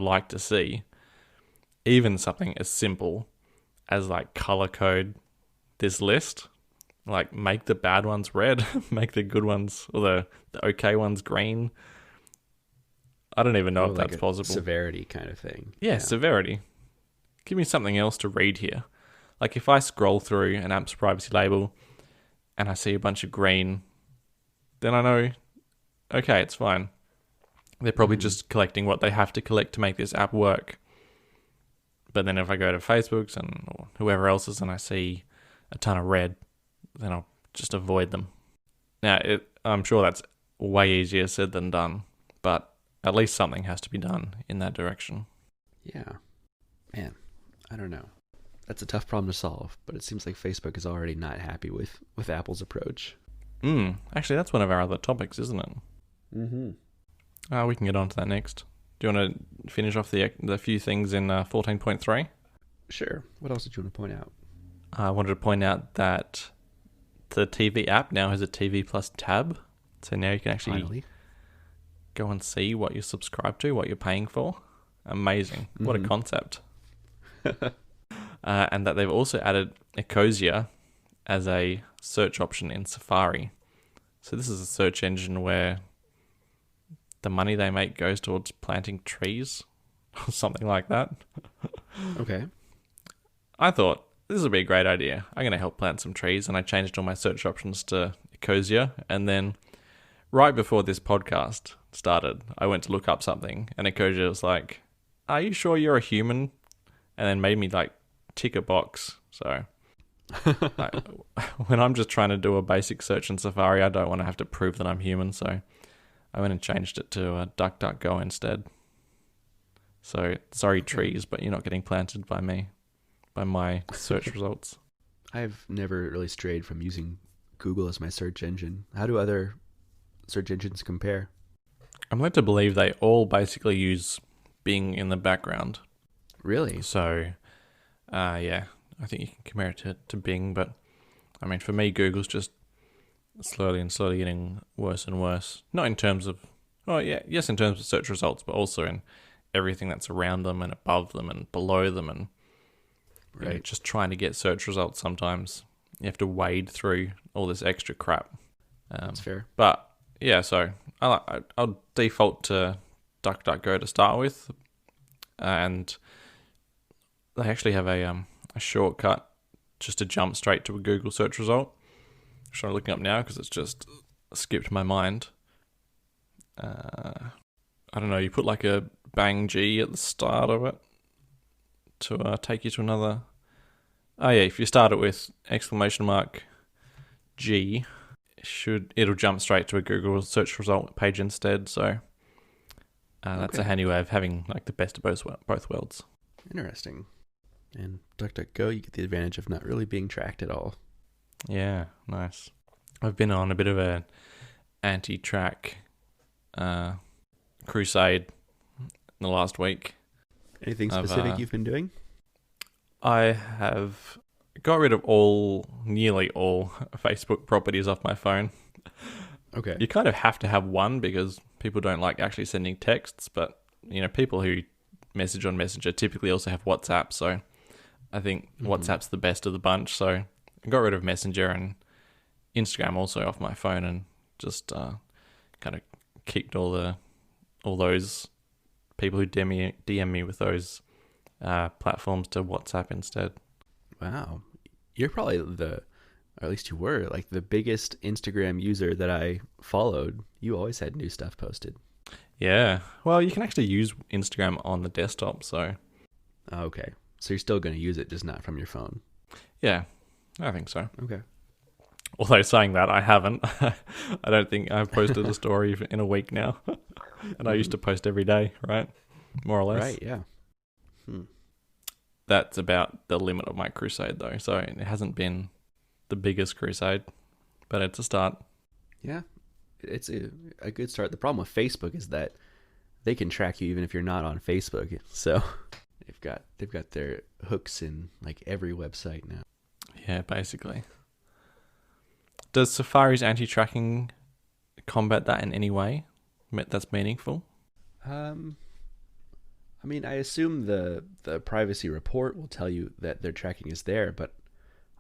like to see, even something as simple as like color code this list, like make the bad ones red, make the good ones, or the okay ones green. I don't even know if that's possible. Severity kind of thing. Yeah, severity. Give me something else to read here. Like if I scroll through an app's privacy label and I see a bunch of green, then I know, okay, it's fine. They're probably just collecting what they have to collect to make this app work. But then if I go to Facebook's or whoever else's and I see a ton of red, then I'll just avoid them. Now, I'm sure that's way easier said than done, but at least something has to be done in that direction. Yeah. Man, I don't know. That's a tough problem to solve, but it seems like Facebook is already not happy with Apple's approach. Actually, that's one of our other topics, isn't it? Mm-hmm. We can get on to that next. Do you want to finish off the few things in 14.3? Sure. What else did you want to point out? I wanted to point out that the TV app now has a TV Plus tab. So now you can actually Finally. go and see what you're subscribed to, what you're paying for. Amazing. What a concept. And that they've also added Ecosia as a search option in Safari. So this is a search engine where the money they make goes towards planting trees or something like that. Okay. I thought this would be a great idea. I'm going to help plant some trees, and I changed all my search options to Ecosia. And then right before this podcast started, I went to look up something, and Ecosia was like, "Are you sure you're a human?" And then made me like tick a box. So when I'm just trying to do a basic search in Safari, I don't want to have to prove that I'm human. So I went and changed it to DuckDuckGo instead. So sorry, trees, but you're not getting planted by me, by my search results. I've never really strayed from using Google as my search engine. How do other search engines compare? I'm led to believe they all basically use Bing in the background. Really? So, yeah, I think you can compare it to Bing, but I mean, for me, Google's just slowly getting worse and worse. Not in terms of, yes, in terms of search results, but also in everything that's around them and above them and below them, and right, just trying to get search results. Sometimes you have to wade through all this extra crap. That's fair. But yeah, so I'll default to DuckDuckGo to start with, and they actually have a shortcut just to jump straight to a Google search result, which I'm looking up now because it's just skipped my mind. I don't know, you put like a bang G at the start of it to take you to another. Oh yeah, if you start it with !G, it'll jump straight to a Google search result page instead. So that's a handy way of having like the best of both worlds. Interesting. And DuckDuckGo, you get the advantage of not really being tracked at all. Yeah, nice. I've been on a bit of an anti-track crusade in the last week. Anything specific you've been doing? I have got rid of nearly all Facebook properties off my phone. Okay. You kind of have to have one because people don't like actually sending texts, but people who message on Messenger typically also have WhatsApp, so I think WhatsApp's the best of the bunch. So I got rid of Messenger and Instagram also off my phone, and just kind of kicked all those people who DM me with those platforms to WhatsApp instead. Wow. You're probably or at least you were, like the biggest Instagram user that I followed. You always had new stuff posted. Yeah. Well, you can actually use Instagram on the desktop, so. Okay. So you're still going to use it, just not from your phone. Yeah, I think so. Okay. Although saying that, I haven't. I don't think I've posted a story in a week now. And I used to post every day, right? More or less. Right, yeah. That's about the limit of my crusade, though. So it hasn't been the biggest crusade, but it's a start. Yeah, it's a good start. The problem with Facebook is that they can track you even if you're not on Facebook. So they've got their hooks in like every website now. Yeah, basically. Does Safari's anti-tracking combat that in any way that's meaningful? I mean, I assume the privacy report will tell you that their tracking is there, but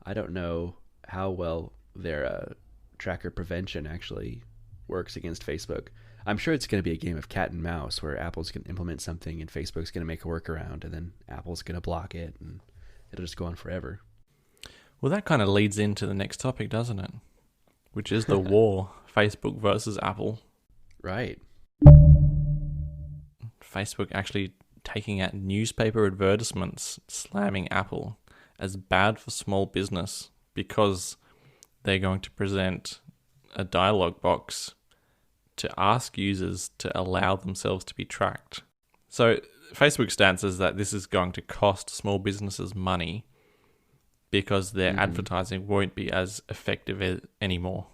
I don't know how well their tracker prevention actually works against Facebook. I'm sure it's going to be a game of cat and mouse where Apple's going to implement something and Facebook's going to make a workaround, and then Apple's going to block it, and it'll just go on forever. Well, that kind of leads into the next topic, doesn't it? Which is the war, Facebook versus Apple. Right. Facebook actually taking out newspaper advertisements slamming Apple as bad for small business because they're going to present a dialog box to ask users to allow themselves to be tracked. So Facebook's stance is that this is going to cost small businesses money because their advertising won't be as effective anymore.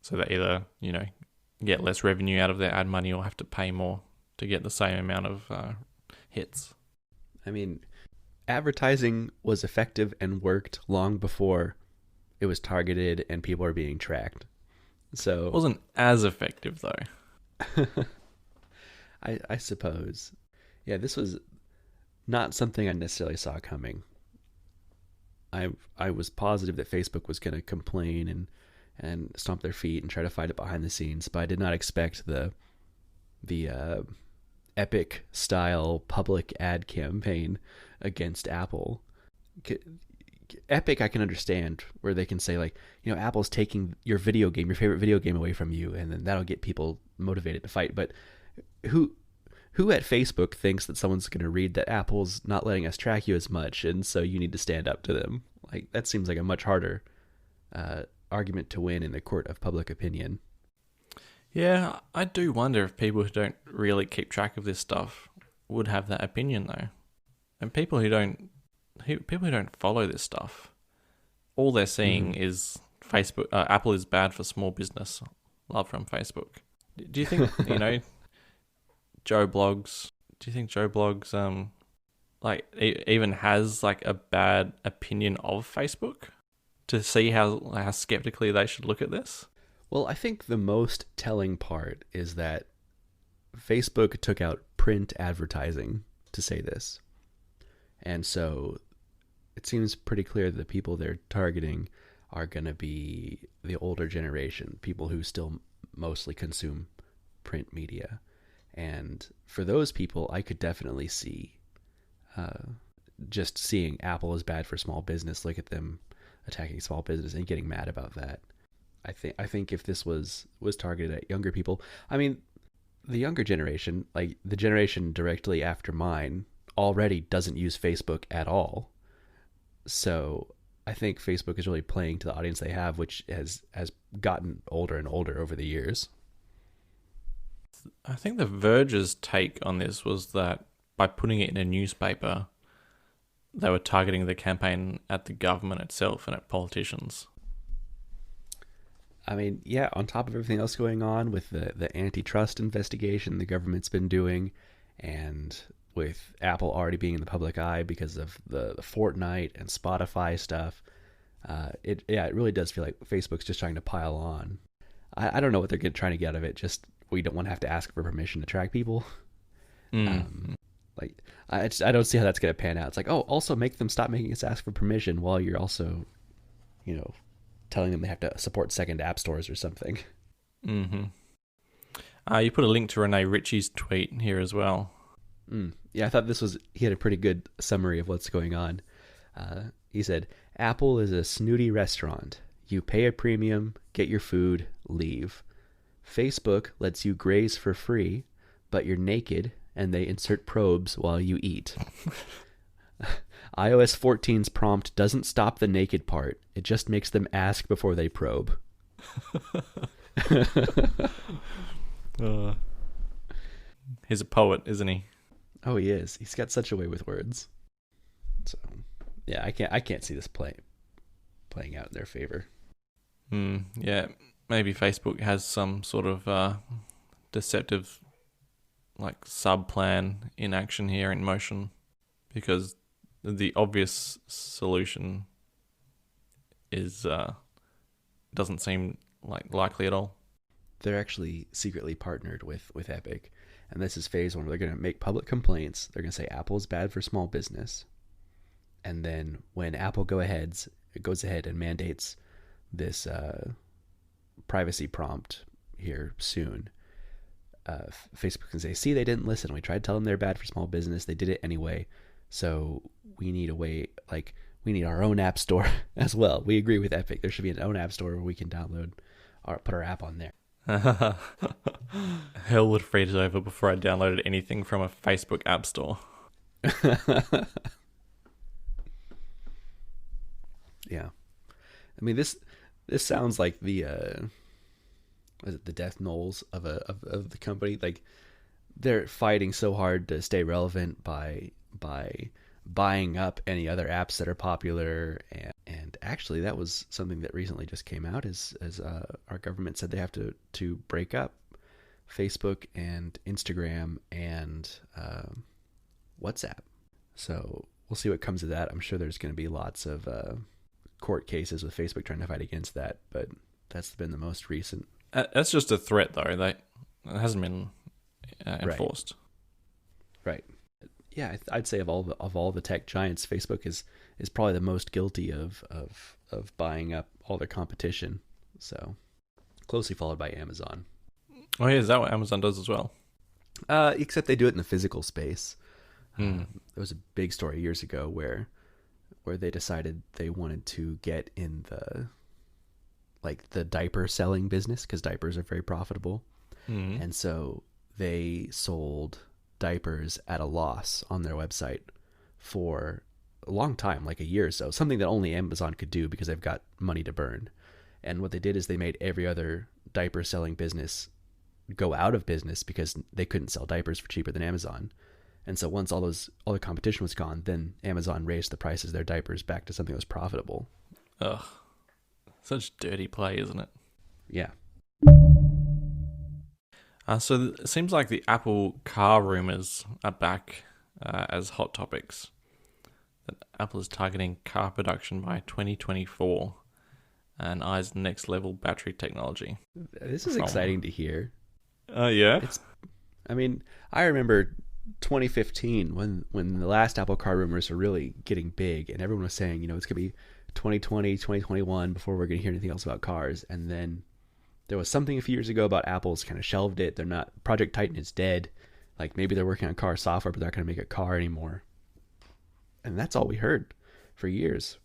So they either, get less revenue out of their ad money or have to pay more to get the same amount of hits. I mean, advertising was effective and worked long before it was targeted and people are being tracked. So Wasn't as effective though. I suppose. Yeah, this was not something I necessarily saw coming. I was positive that Facebook was going to complain and stomp their feet and try to fight it behind the scenes, but I did not expect the Epic style public ad campaign against Apple. Epic, I can understand where they can say, like, Apple's taking your video game, your favorite video game, away from you, and then that'll get people motivated to fight. But who at Facebook thinks that someone's going to read that Apple's not letting us track you as much, and so you need to stand up to them? Like, that seems like a much harder argument to win in the court of public opinion. Yeah, I do wonder if people who don't really keep track of this stuff would have that opinion though. And people who don't follow this stuff, all they're seeing is Facebook. Apple is bad for small business. Love from Facebook. Do you think Joe Blogs? Do you think Joe Blogs even has like a bad opinion of Facebook? To see how skeptically they should look at this. Well, I think the most telling part is that Facebook took out print advertising to say this. And so it seems pretty clear that the people they're targeting are going to be the older generation, people who still mostly consume print media. And for those people, I could definitely see just seeing Apple is bad for small business, look at them attacking small business and getting mad about that. I think if this was targeted at younger people, I mean, the younger generation, like the generation directly after mine, already doesn't use Facebook at all. So I think Facebook is really playing to the audience they have, which has gotten older and older over the years. I think The Verge's take on this was that by putting it in a newspaper, they were targeting the campaign at the government itself and at politicians. I mean, yeah, on top of everything else going on with the antitrust investigation the government's been doing, and with Apple already being in the public eye because of the Fortnite and Spotify stuff, it really does feel like Facebook's just trying to pile on. I don't know what they're trying to get out of it. Just we don't want to have to ask for permission to track people. I don't see how that's going to pan out. It's like, oh, also make them stop making us ask for permission while you're also, telling them they have to support second app stores or something. You put a link to Rene Ritchie's tweet here as well. Yeah, I thought he had a pretty good summary of what's going on. He said, Apple is a snooty restaurant. You pay a premium, get your food, leave. Facebook lets you graze for free, but you're naked and they insert probes while you eat. iOS 14's prompt doesn't stop the naked part. It just makes them ask before they probe. He's a poet, isn't he? Oh, he is. He's got such a way with words. So, yeah, I can't see this playing out in their favor. Yeah, maybe Facebook has some sort of deceptive sub plan in action here in motion, because the obvious solution is doesn't seem likely at all. They're actually secretly partnered with Epic, and this is phase one where they're going to make public complaints. They're going to say Apple is bad for small business, and then when Apple goes ahead and mandates this privacy prompt here soon, Facebook can say, see, they didn't listen. We tried to tell them they're bad for small business. They did it anyway. So we need a way, we need our own app store as well. We agree with Epic. There should be an own app store where we can download or put our app on there. Hell would freeze over before I downloaded anything from a Facebook app store. Yeah. I mean, this sounds like the death knolls of the company. Like, they're fighting so hard to stay relevant by buying up any other apps that are popular, and actually that was something that recently just came out as our government said they have to break up Facebook and Instagram and WhatsApp. So we'll see what comes of that. I'm sure there's going to be lots of court cases with Facebook trying to fight against that, but that's been the most recent. That's just a threat, though. It hasn't been enforced. Right. Yeah, I'd say of all the tech giants, Facebook is probably the most guilty of buying up all their competition. So closely followed by Amazon. Oh yeah, is that what Amazon does as well? Except they do it in the physical space. Hmm. There was a big story years ago where they decided they wanted to get in the diaper selling business because diapers are very profitable. Hmm. And so they sold diapers at a loss on their website for a long time, like a year or so, something that only Amazon could do because they've got money to burn. And what they did is they made every other diaper selling business go out of business because they couldn't sell diapers for cheaper than Amazon. And so once all the competition was gone, then Amazon raised the prices of their diapers back to something that was profitable. Ugh. Such dirty play, isn't it? Yeah. So it seems like the Apple car rumors are back as hot topics. That Apple is targeting car production by 2024 and eyes next level battery technology. This is exciting to hear. Yeah. I remember 2015 when the last Apple car rumors were really getting big and everyone was saying, it's going to be 2020, 2021 before we're going to hear anything else about cars. And then there was something a few years ago about Apple's kind of shelved it. They're not, Project Titan is dead. Like maybe they're working on car software, but they're not going to make a car anymore. And that's all we heard for years.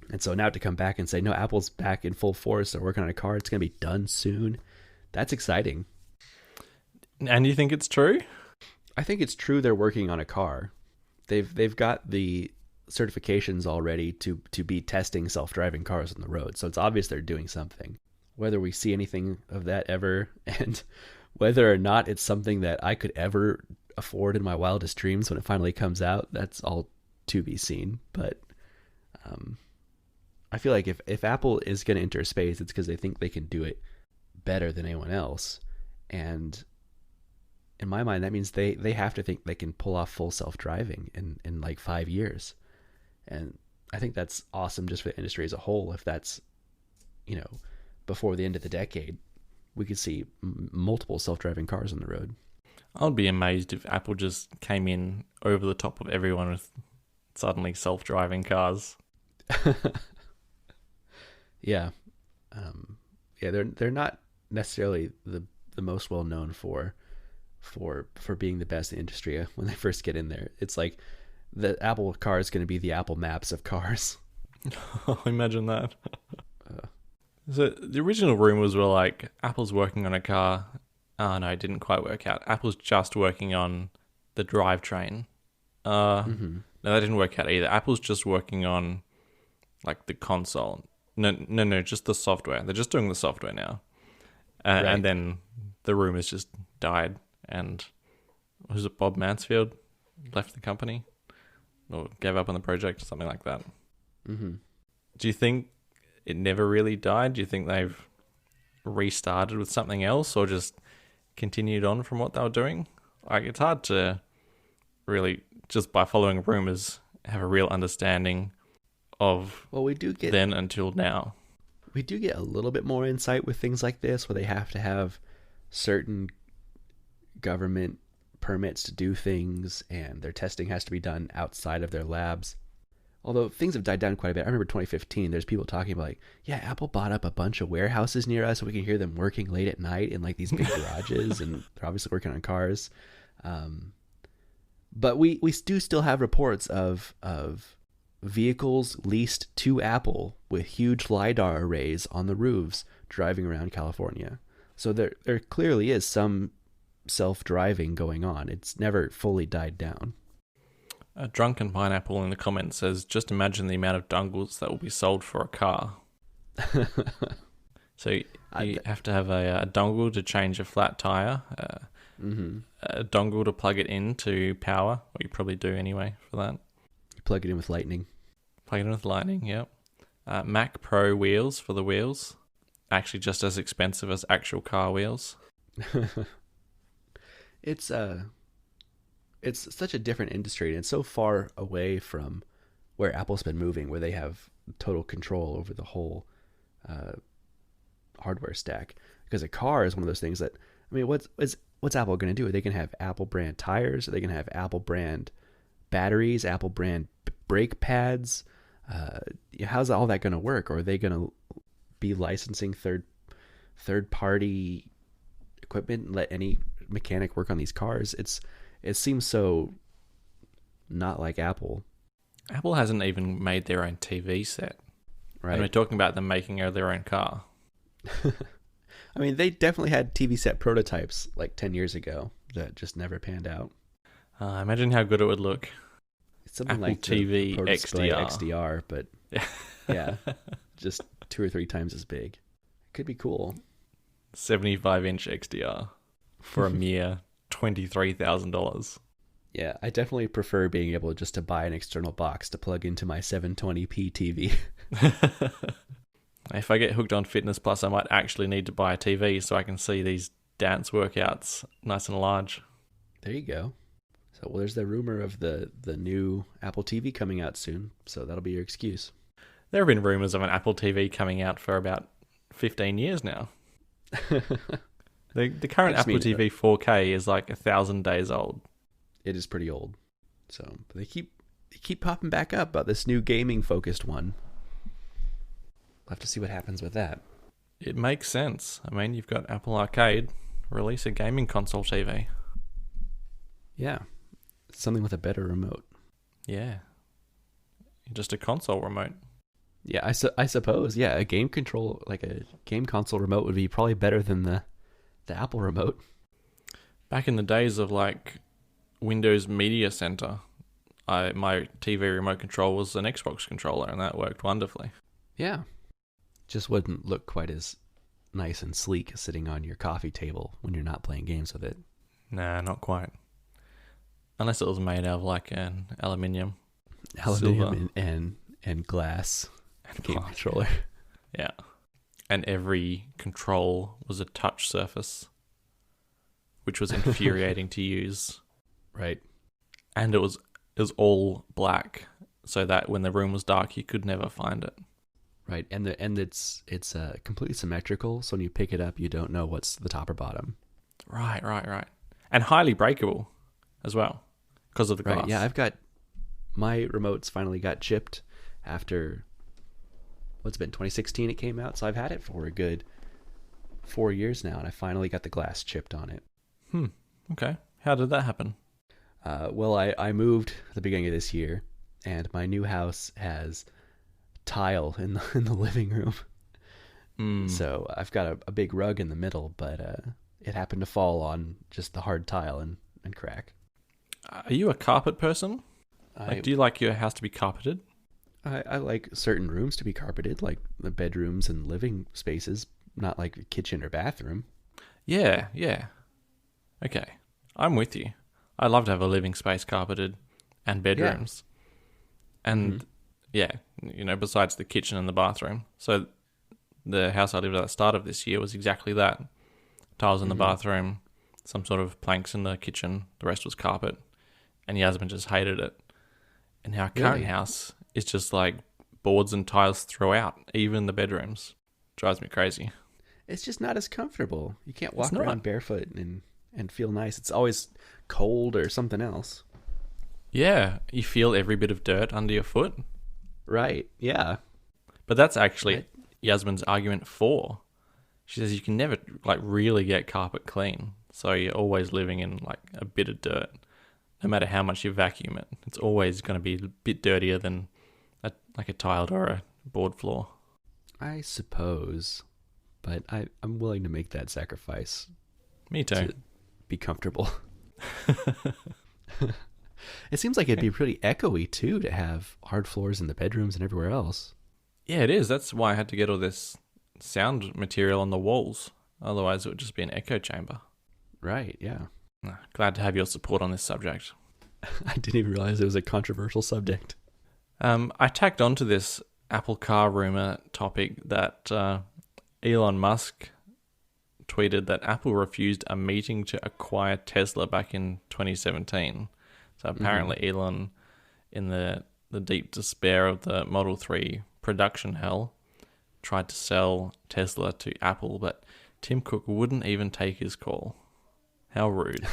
And so now to come back and say, no, Apple's back in full force. They're working on a car. It's going to be done soon. That's exciting. And you think it's true? I think it's true they're working on a car. They've got the certifications already to be testing self-driving cars on the road. So it's obvious they're doing something. Whether we see anything of that ever and whether or not it's something that I could ever afford in my wildest dreams when it finally comes out, that's all to be seen. But I feel like if Apple is going to enter space, it's because they think they can do it better than anyone else. And in my mind, that means they have to think they can pull off full self-driving in like 5 years. And I think that's awesome just for the industry as a whole. If that's, before the end of the decade, we could see multiple self-driving cars on the road. I'd be amazed if Apple just came in over the top of everyone with suddenly self-driving cars. Yeah. They're not necessarily the most well known for being the best in the industry when they first get in there. It's like the Apple car is going to be the Apple Maps of cars. Imagine that. So the original rumors were like Apple's working on a car. Oh no, it didn't quite work out. Apple's just working on the drivetrain. No, that didn't work out either. Apple's just working on like the console. No, just the software. They're just doing the software now. Right. And then the rumors just died. And was it Bob Mansfield left the company or gave up on the project or something like that? Mm-hmm. Do you think it never really died? Do you think they've restarted with something else or just continued on from what they were doing? Like, it's hard to really, just by following rumors, have a real understanding of we do get then until now. We do get a little bit more insight with things like this where they have to have certain government permits to do things and their testing has to be done outside of their labs. Although things have died down quite a bit. I remember 2015, there's people talking about like, yeah, Apple bought up a bunch of warehouses near us so we can hear them working late at night in like these big garages and they're obviously working on cars. But we do still have reports of vehicles leased to Apple with huge LiDAR arrays on the roofs driving around California. So there clearly is some self-driving going on. It's never fully died down. A Drunken Pineapple in the comments says, just imagine the amount of dongles that will be sold for a car. So you have to have a dongle to change a flat tire, a dongle to plug it into power, or you probably do anyway for that. You plug it in with lightning. Plug it in with lightning, yep. Mac Pro wheels for the wheels. Actually just as expensive as actual car wheels. It's such a different industry and it's so far away from where Apple's been moving, where they have total control over the whole uh, hardware stack. Because a car is one of those things that, I mean, what's Apple going to do? Are they going to have Apple brand tires? Are they going to have Apple brand batteries? Apple brand brake pads? How's all that going to work? Or are they going to be licensing third party equipment and let any mechanic work on these cars? It seems so not like Apple. Apple hasn't even made their own TV set. Right. And we're talking about them making their own car. I mean, they definitely had TV set prototypes like 10 years ago that just never panned out. Imagine how good it would look. It's something Apple like TV the XDR. XDR, but yeah, just 2 or 3 times as big. It could be cool. 75-inch XDR for a mere $23,000. Yeah, I definitely prefer being able just to buy an external box to plug into my 720p TV. If I get hooked on Fitness Plus, I might actually need to buy a TV so I can see these dance workouts nice and large. There you go. So, well, there's the rumor of the new Apple TV coming out soon, so that'll be your excuse. There have been rumors of an Apple TV coming out for about 15 years now. The current Apple TV 4K is like 1,000 days old. It is pretty old. So, but they keep popping back up about this new gaming focused one. We'll have to see what happens with that. It makes sense. I mean, you've got Apple Arcade release a gaming console TV. Yeah. Something with a better remote. Yeah. Just a console remote. Yeah, I suppose. Yeah, a game control, like a game console remote would be probably better than the Apple remote. Back in the days of like Windows Media Center, my TV remote control was an Xbox controller, and that worked wonderfully. Yeah. Just wouldn't look quite as nice and sleek as sitting on your coffee table when you're not playing games with it. Nah, not quite. Unless it was made out of like an aluminium and glass and game controller. Yeah. And every control was a touch surface, which was infuriating to use. Right. And it was all black, so that when the room was dark, you could never find it. Right, and it's completely symmetrical, so when you pick it up, you don't know what's the top or bottom. Right. And highly breakable as well, because of the glass. Right, yeah, I've got my remotes finally got chipped after, what's it been, 2016 it came out, so I've had it for a good 4 years now, and I finally got the glass chipped on it. Okay. How did that happen? Well, I moved at the beginning of this year, and my new house has tile in the living room. So I've got a big rug in the middle, but it happened to fall on just the hard tile and crack. Are you a carpet person? Do you like your house to be carpeted? I like certain rooms to be carpeted, like the bedrooms and living spaces, not like the kitchen or bathroom. Yeah. Okay, I'm with you. I love to have a living space carpeted and bedrooms. Yeah. And besides the kitchen and the bathroom. So the house I lived at the start of this year was exactly that. Tiles in the bathroom, some sort of planks in the kitchen, the rest was carpet. And Yasmin just hated it. And our current house is just like boards and tiles throughout, even the bedrooms. Drives me crazy. It's just not as comfortable. You can't walk around barefoot and feel nice. It's always cold or something else. Yeah, you feel every bit of dirt under your foot. Right, yeah. But that's actually Yasmin's argument for. She says you can never like really get carpet clean. So you're always living in like a bit of dirt. No matter how much you vacuum it, it's always going to be a bit dirtier than a tiled or a board floor. I suppose, but I'm willing to make that sacrifice. Me too. To be comfortable. It seems like it'd be pretty echoey too to have hard floors in the bedrooms and everywhere else. Yeah, it is. That's why I had to get all this sound material on the walls. Otherwise, it would just be an echo chamber. Right, yeah. Glad to have your support on this subject. I didn't even realize it was a controversial subject. I tacked onto this Apple car rumor topic that Elon Musk tweeted that Apple refused a meeting to acquire Tesla back in 2017. So apparently Elon, in the deep despair of the Model 3 production hell, tried to sell Tesla to Apple, but Tim Cook wouldn't even take his call. How rude.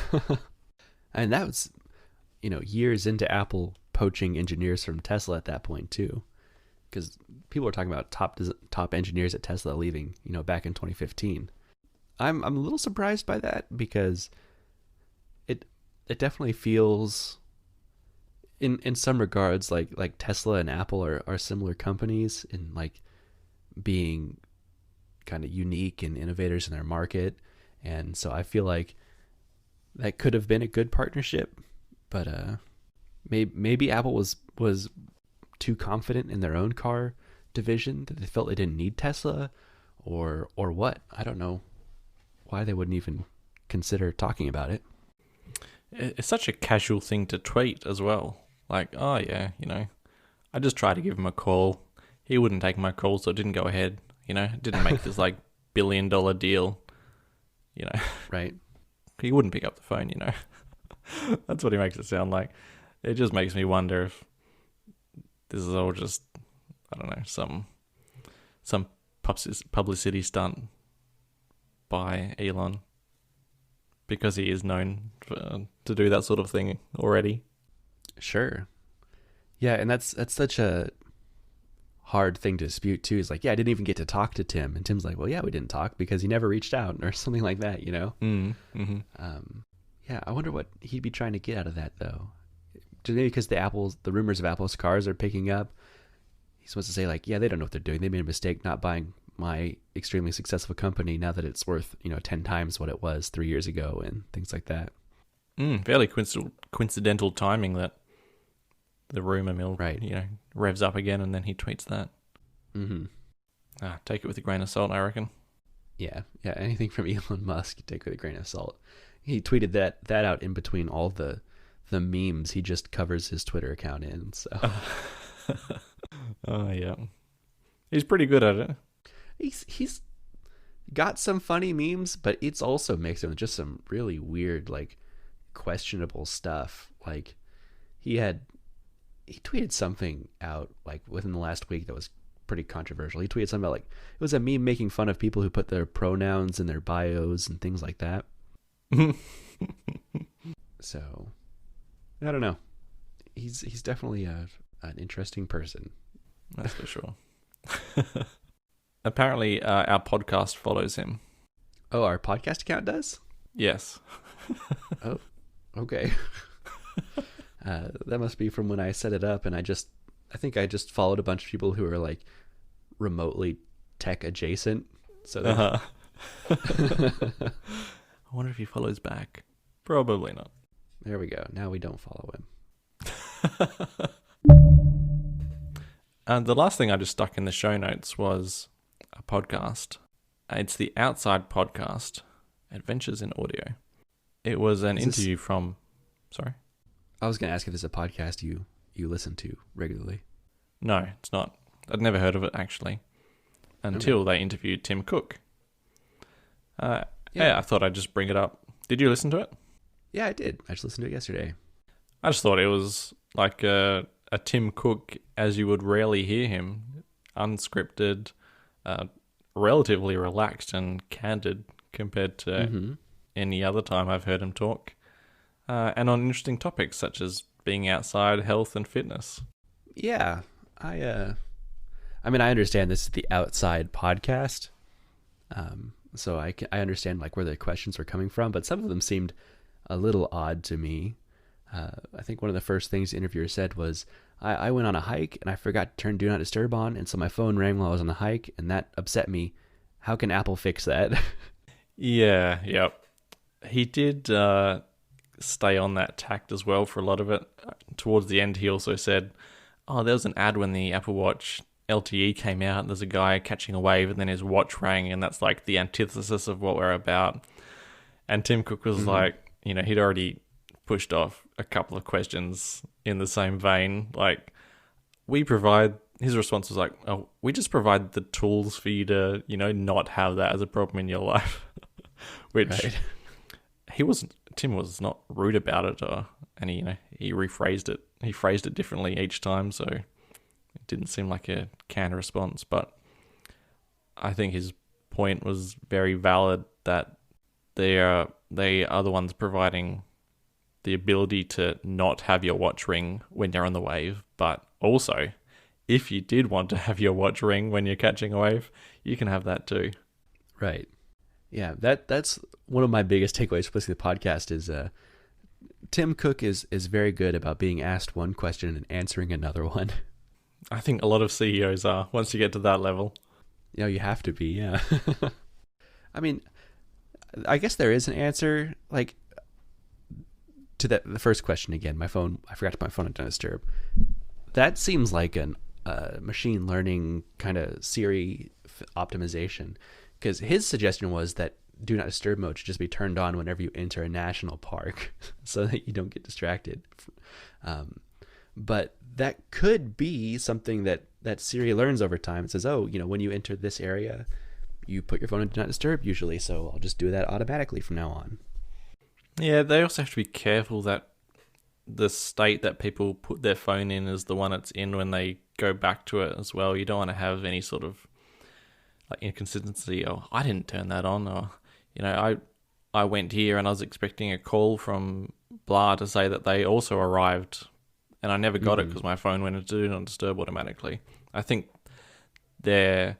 And that was, years into Apple poaching engineers from Tesla at that point too, because people were talking about top engineers at Tesla leaving, back in 2015. I'm a little surprised by that because it definitely feels in some regards like Tesla and Apple are similar companies in like being kind of unique and innovators in their market, and so I feel like that could have been a good partnership, but maybe Apple was too confident in their own car division that they felt they didn't need Tesla, or what. I don't know why they wouldn't even consider talking about it. It's such a casual thing to tweet as well. Like, oh yeah, I just tried to give him a call. He wouldn't take my call, so it didn't go ahead. It didn't make this like $1 billion deal. Right. He wouldn't pick up the phone, That's what he makes it sound like. It just makes me wonder if this is all just, I don't know, some publicity stunt by Elon, because he is known to do that sort of thing already. Sure. Yeah, and that's such a hard thing to dispute too. Is like, yeah, I didn't even get to talk to Tim, and Tim's like, well, yeah, we didn't talk because he never reached out or something like that, Mm-hmm. Yeah, I wonder what he'd be trying to get out of that though. Maybe because the rumors of Apple's cars are picking up. He's supposed to say like, yeah, they don't know what they're doing. They made a mistake not buying my extremely successful company now that it's worth 10 times what it was 3 years ago, and things like that. Fairly coincidental timing that the rumor mill, right, revs up again, and then he tweets that. Mm-hmm. Take it with a grain of salt, I reckon. Yeah. Anything from Elon Musk, take it with a grain of salt. He tweeted that out in between all the memes he just covers his Twitter account in. So, oh yeah, he's pretty good at it. He's got some funny memes, but it's also mixed in with just some really weird, like questionable stuff. Like he tweeted something out like within the last week that was pretty controversial. He tweeted something about like it was a meme making fun of people who put their pronouns in their bios and things like that. So I don't know. He's definitely an interesting person. That's for sure. Apparently, our podcast follows him. Oh, our podcast account does? Yes. Oh, okay. That must be from when I set it up, and I think I just followed a bunch of people who are like remotely tech adjacent. So I wonder if he follows back. Probably not. There we go. Now we don't follow him. And the last thing I just stuck in the show notes was a podcast. It's the Outside Podcast, Adventures in Audio. It was an interview from... Sorry? I was going to ask if this is a podcast you listen to regularly. No, it's not. I'd never heard of it, actually, until they interviewed Tim Cook. Yeah, I thought I'd just bring it up. Did you listen to it? Yeah, I did. I just listened to it yesterday. I just thought it was like a Tim Cook as you would rarely hear him, unscripted, relatively relaxed and candid compared to any other time I've heard him talk, and on interesting topics such as being outside, health, and fitness. Yeah, I understand this is the Outside Podcast, so I understand like where the questions are coming from, but some of them seemed a little odd to me. I think one of the first things the interviewer said was, I went on a hike and I forgot to turn Do Not Disturb on, and so my phone rang while I was on the hike, and that upset me. How can Apple fix that? Yeah. He did stay on that tact as well for a lot of it. Towards the end, he also said, there was an ad when the Apple Watch LTE came out, and there's a guy catching a wave, and then his watch rang, and that's like the antithesis of what we're about. And Tim Cook was like, he'd already pushed off a couple of questions in the same vein. Like, his response was like, we just provide the tools for you to, not have that as a problem in your life. Which right. Tim was not rude about it, and he rephrased it. He phrased it differently each time, so didn't seem like a canned response, but I think his point was very valid that they are the ones providing the ability to not have your watch ring when you're on the wave, but also if you did want to have your watch ring when you're catching a wave, you can have that too. Right. Yeah, that's one of my biggest takeaways for listening to the podcast is Tim Cook is very good about being asked one question and answering another one. I think a lot of CEOs are, once you get to that level. You have to be, yeah. I mean, I guess there is an answer, like, to the first question again. I forgot to put my phone on Do Not Disturb. That seems like an machine learning kind of Siri optimization, because his suggestion was that Do Not Disturb mode should just be turned on whenever you enter a national park so that you don't get distracted. But that could be something that Siri learns over time. It says, oh, when you enter this area, you put your phone in Do Not Disturb usually, so I'll just do that automatically from now on. Yeah, they also have to be careful that the state that people put their phone in is the one it's in when they go back to it as well. You don't want to have any sort of like inconsistency. Oh, I didn't turn that on, or I went here and I was expecting a call from blah to say that they also arrived, and I never got it because my phone went into Do Not Disturb automatically. I think they're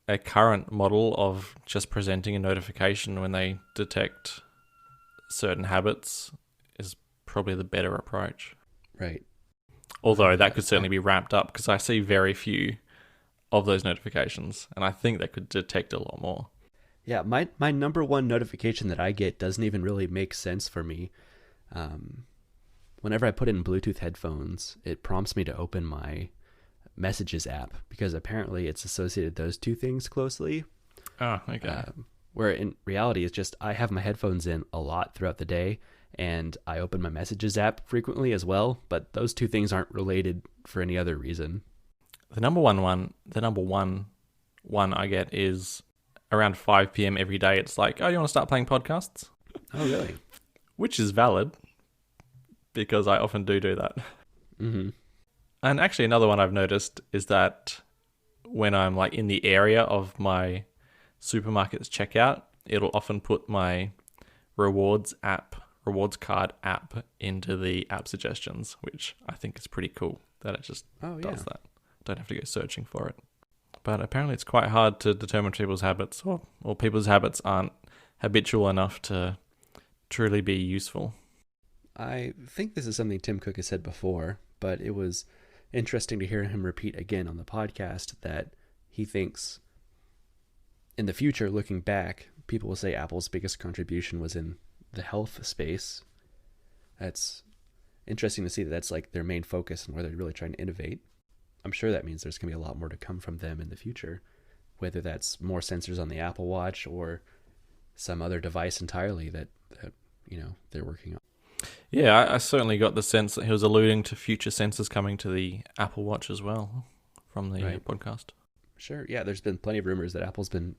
a current model of just presenting a notification when they detect certain habits is probably the better approach. Right. Although that could certainly be ramped up, because I see very few of those notifications, and I think they could detect a lot more. Yeah, my number one notification that I get doesn't even really make sense for me. Whenever I put in Bluetooth headphones, it prompts me to open my Messages app, because apparently it's associated those two things closely. Oh, okay. Where in reality, it's just I have my headphones in a lot throughout the day, and I open my Messages app frequently as well, but those two things aren't related for any other reason. The number one I get is around 5 p.m. every day. It's like, oh, you want to start playing podcasts? Oh, really? Which is valid, because I often do that. Mm-hmm. And actually, another one I've noticed is that when I'm like in the area of my supermarket's checkout, it'll often put my rewards card app into the app suggestions, which I think is pretty cool that it just does that. Don't have to go searching for it. But apparently it's quite hard to determine people's habits, or people's habits aren't habitual enough to truly be useful. I think this is something Tim Cook has said before, but it was interesting to hear him repeat again on the podcast that he thinks in the future, looking back, people will say Apple's biggest contribution was in the health space. That's interesting to see that that's like their main focus and where they're really trying to innovate. I'm sure that means there's going to be a lot more to come from them in the future, whether that's more sensors on the Apple Watch or some other device entirely that they're working on. Yeah, I certainly got the sense that he was alluding to future sensors coming to the Apple Watch as well from the podcast. Sure. Yeah, there's been plenty of rumors that Apple's been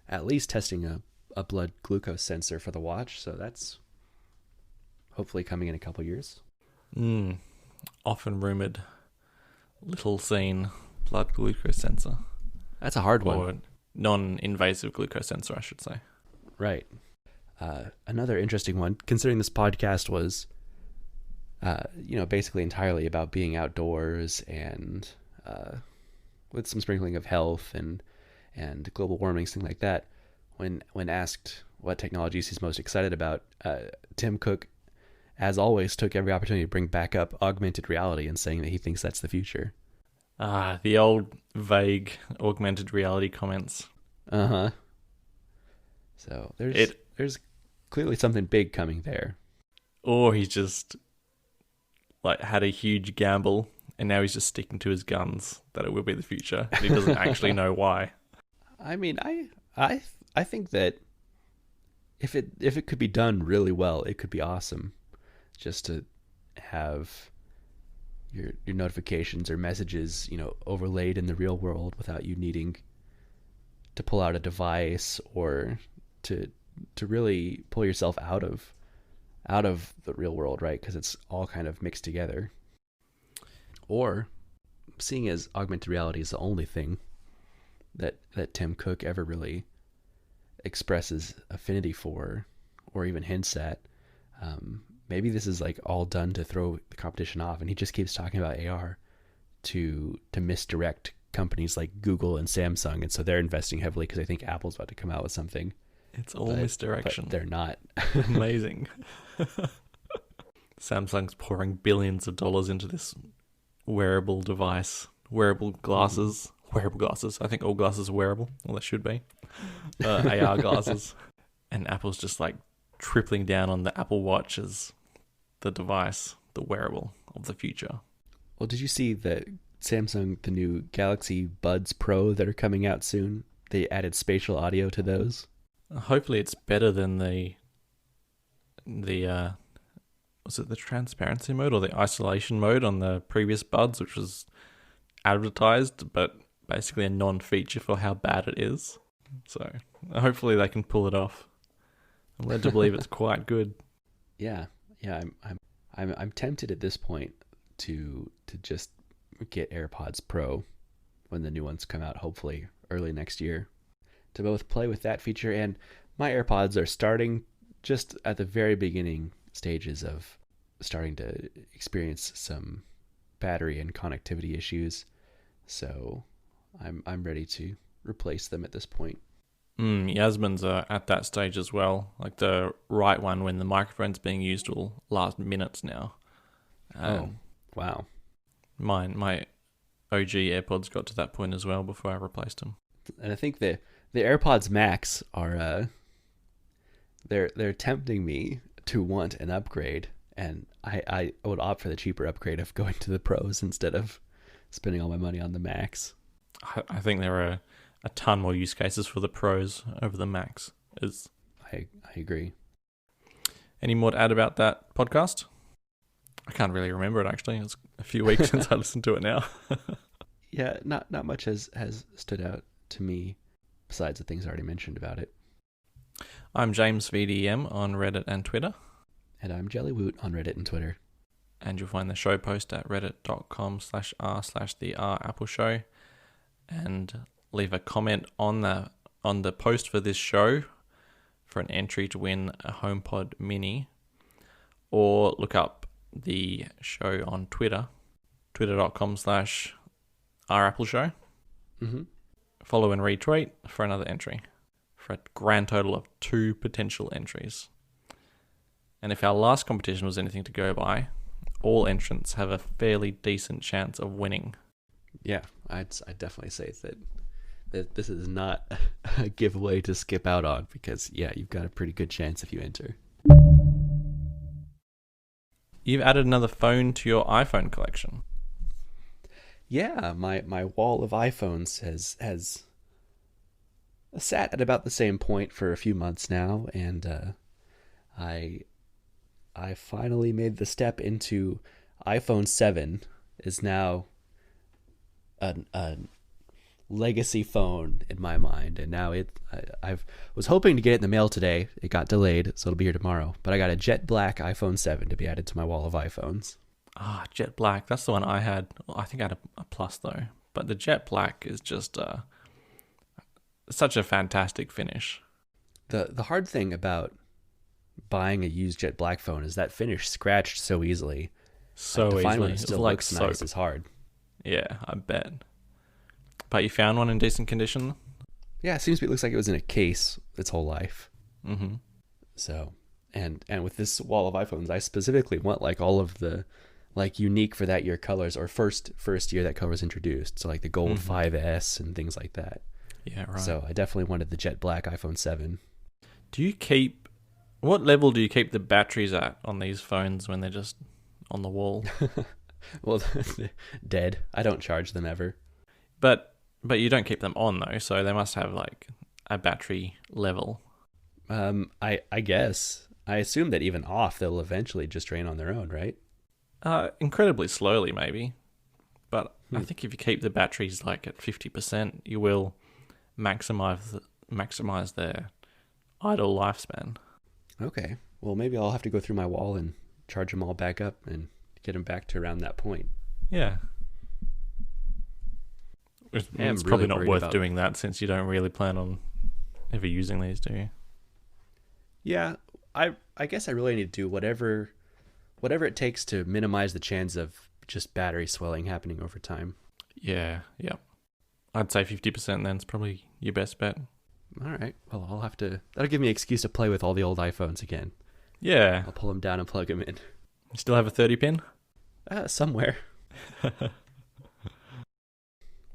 at least testing a blood glucose sensor for the watch, so that's hopefully coming in a couple years. Often rumored little seen blood glucose sensor. That's a hard one. Or non-invasive glucose sensor, I should say. Right. Another interesting one, considering this podcast was, basically entirely about being outdoors and with some sprinkling of health and global warming, things like that. When asked what technologies he's most excited about, Tim Cook, as always, took every opportunity to bring back up augmented reality and saying that he thinks that's the future. The old vague augmented reality comments. Uh-huh. So there's clearly something big coming there. Or he's just like had a huge gamble and now he's just sticking to his guns that it will be the future. And he doesn't actually know why. I mean, I think that if it could be done really well, it could be awesome. Just to have your notifications or messages, overlaid in the real world without you needing to pull out a device or to really pull yourself out of the real world, right? Because it's all kind of mixed together. Or seeing as augmented reality is the only thing that Tim Cook ever really expresses affinity for, or even hints at, maybe this is like all done to throw the competition off, and he just keeps talking about AR to misdirect companies like Google and Samsung, and so they're investing heavily because I think Apple's about to come out with something. It's all misdirection. But they're not. Amazing. Samsung's pouring billions of dollars into this wearable device, wearable glasses. I think all glasses are wearable. Well, they should be. AR glasses. And Apple's just like tripling down on the Apple Watch as the device, the wearable of the future. Well, did you see that Samsung, the new Galaxy Buds Pro that are coming out soon? They added spatial audio to those. Hopefully it's better than the was it the transparency mode or the isolation mode on the previous Buds, which was advertised, but basically a non-feature for how bad it is. So hopefully they can pull it off. I'm led to believe it's quite good. Yeah. I'm tempted at this point to just get AirPods Pro when the new ones come out, hopefully early next year, to both play with that feature. And my AirPods are starting just at the very beginning stages of starting to experience some battery and connectivity issues. So I'm ready to replace them at this point. Yasmin's are at that stage as well. Like the right one, when the microphone's being used, will last minutes now. Oh, wow. My OG AirPods got to that point as well before I replaced them. And I think the AirPods Max are they're tempting me to want an upgrade, and I would opt for the cheaper upgrade of going to the Pros instead of spending all my money on the Max. I think there are a ton more use cases for the Pros over the Max. I agree. Any more to add about that podcast? I can't really remember it, actually. It's a few weeks since I listened to it now. Yeah, not much has stood out to me besides the things I already mentioned about it. I'm James VDM on Reddit and Twitter. And I'm Jellywoot on Reddit and Twitter. And you'll find the show post at reddit.com/r/the Apple Show. And leave a comment on the post for this show for an entry to win a HomePod Mini. Or look up the show on Twitter, twitter.com/rAppleShow. Mm-hmm. Follow and retweet for another entry, for a grand total of 2 potential entries. And if our last competition was anything to go by, all entrants have a fairly decent chance of winning. Yeah, I'd definitely say that this is not a giveaway to skip out on, because, yeah, you've got a pretty good chance if you enter. You've added another phone to your iPhone collection. Yeah, my wall of iPhones has sat at about the same point for a few months now, and I finally made the step into iPhone 7 is now a legacy phone in my mind, and now I was hoping to get it in the mail today. It got delayed, so it'll be here tomorrow. But I got a jet black iPhone 7 to be added to my wall of iPhones. Jet black. That's the one I had. Well, I think I had a Plus though. But the jet black is just such a fantastic finish. The hard thing about buying a used jet black phone is that finish scratched so easily. So to find easily. one that still looks nice is hard. Yeah, I bet. But you found one in decent condition? Yeah, it looks like it was in a case its whole life. Mm-hmm. So, and with this wall of iPhones, I specifically want like all of the like unique for that year colors, or first year that color was introduced. So like the gold 5S and things like that. Yeah, right. So I definitely wanted the jet black iPhone 7. What level do you keep the batteries at on these phones when they're just on the wall? Well, dead. I don't charge them ever. But you don't keep them on though, so they must have like a battery level. I guess. I assume that even off, they'll eventually just drain on their own, right? Incredibly slowly, maybe. But I think if you keep the batteries like at 50%, you will maximize their idle lifespan. Okay. Well, maybe I'll have to go through my wall and charge them all back up and get them back to around that point. Yeah. It's probably really not worried worth about- doing that since you don't really plan on ever using these, do you? Yeah, I guess I really need to do whatever it takes to minimize the chance of just battery swelling happening over time. Yeah. I'd say 50% then is probably your best bet. All right. Well, that'll give me an excuse to play with all the old iPhones again. Yeah. I'll pull them down and plug them in. You still have a 30 pin? Somewhere. Well,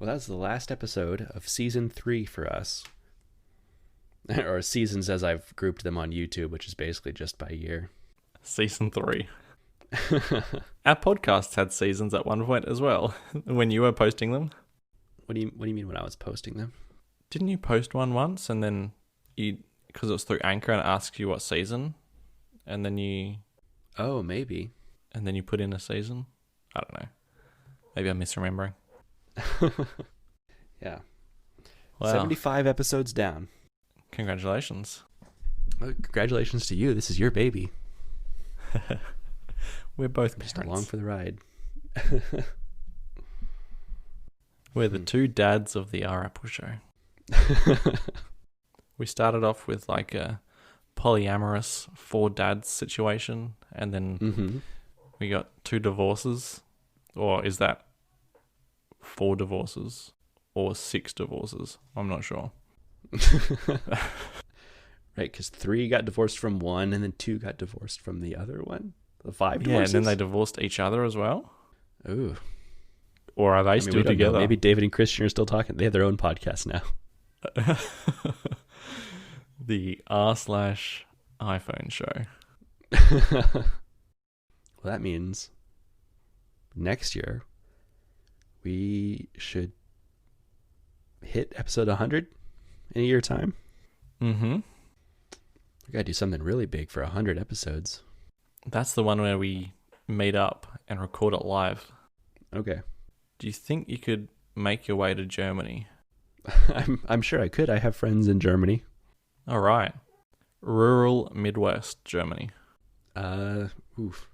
that's the last episode of season 3 for us. Or seasons as I've grouped them on YouTube, which is basically just by year. Season 3. Our podcasts had seasons at one point as well, when you were posting them. What do you mean when I was posting them? Didn't you post one once and then because it was through Anchor and it asks you what season, and then you Oh, maybe. and then you put in a season? I don't know. Maybe I'm misremembering. Yeah. Wow. 75 episodes down. Congratulations. Well, congratulations to you. This is your baby. We're both Just parents. along for the ride. We're the two dads of the R Apple Show. We started off with like a polyamorous 4 dads situation, and then we got 2 divorces. Or is that 4 divorces or 6 divorces? I'm not sure. Right, because 3 got divorced from one, and then 2 got divorced from the other one. The 5 Yeah, divorces. and then they divorced each other as well. Ooh. Or are they I mean, still we don't know. together? Maybe David and Christian are still talking. They have their own podcast now. The r/iPhone show. Well, that means next year we should hit episode 100 in a year time. Mm-hmm. We gotta do something really big for 100 episodes. That's the one where we meet up and record it live. Okay. Do you think you could make your way to Germany? I'm sure I could. I have friends in Germany. All right. Rural Midwest Germany. Oof.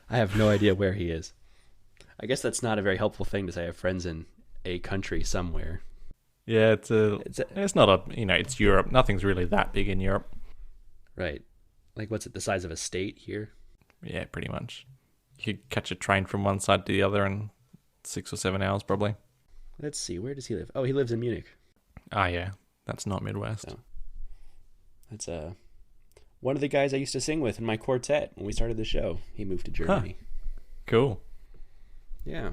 I have no idea where he is. I guess that's not a very helpful thing to say. I have friends in a country somewhere. Yeah, it's not a, it's Europe. Nothing's really that big in Europe. Right. Like, what's it, the size of a state here? Yeah, pretty much. You could catch a train from one side to the other in 6 or 7 hours, probably. Let's see. Where does he live? Oh, he lives in Munich. Ah, yeah. That's not Midwest. No. That's one of the guys I used to sing with in my quartet when we started the show. He moved to Germany. Huh. Cool. Yeah.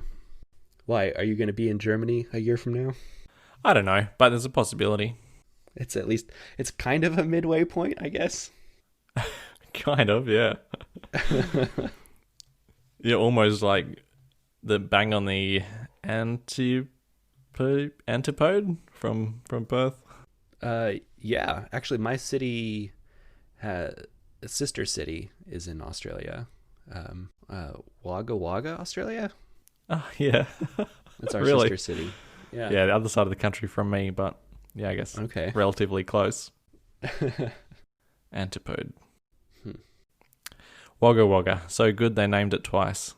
Why? Are you going to be in Germany a year from now? I don't know, but there's a possibility. It's kind of a midway point, I guess. Kind of, yeah. You're almost like the bang on the antipode from Perth. Yeah. Actually, my city, a sister city, is in Australia. Wagga Wagga, Australia? Oh, yeah. That's our Really? sister city. Yeah. Yeah, the other side of the country from me, but yeah, I guess Okay. relatively close. Antipode. Hmm. Wagga Wagga. So good they named it twice.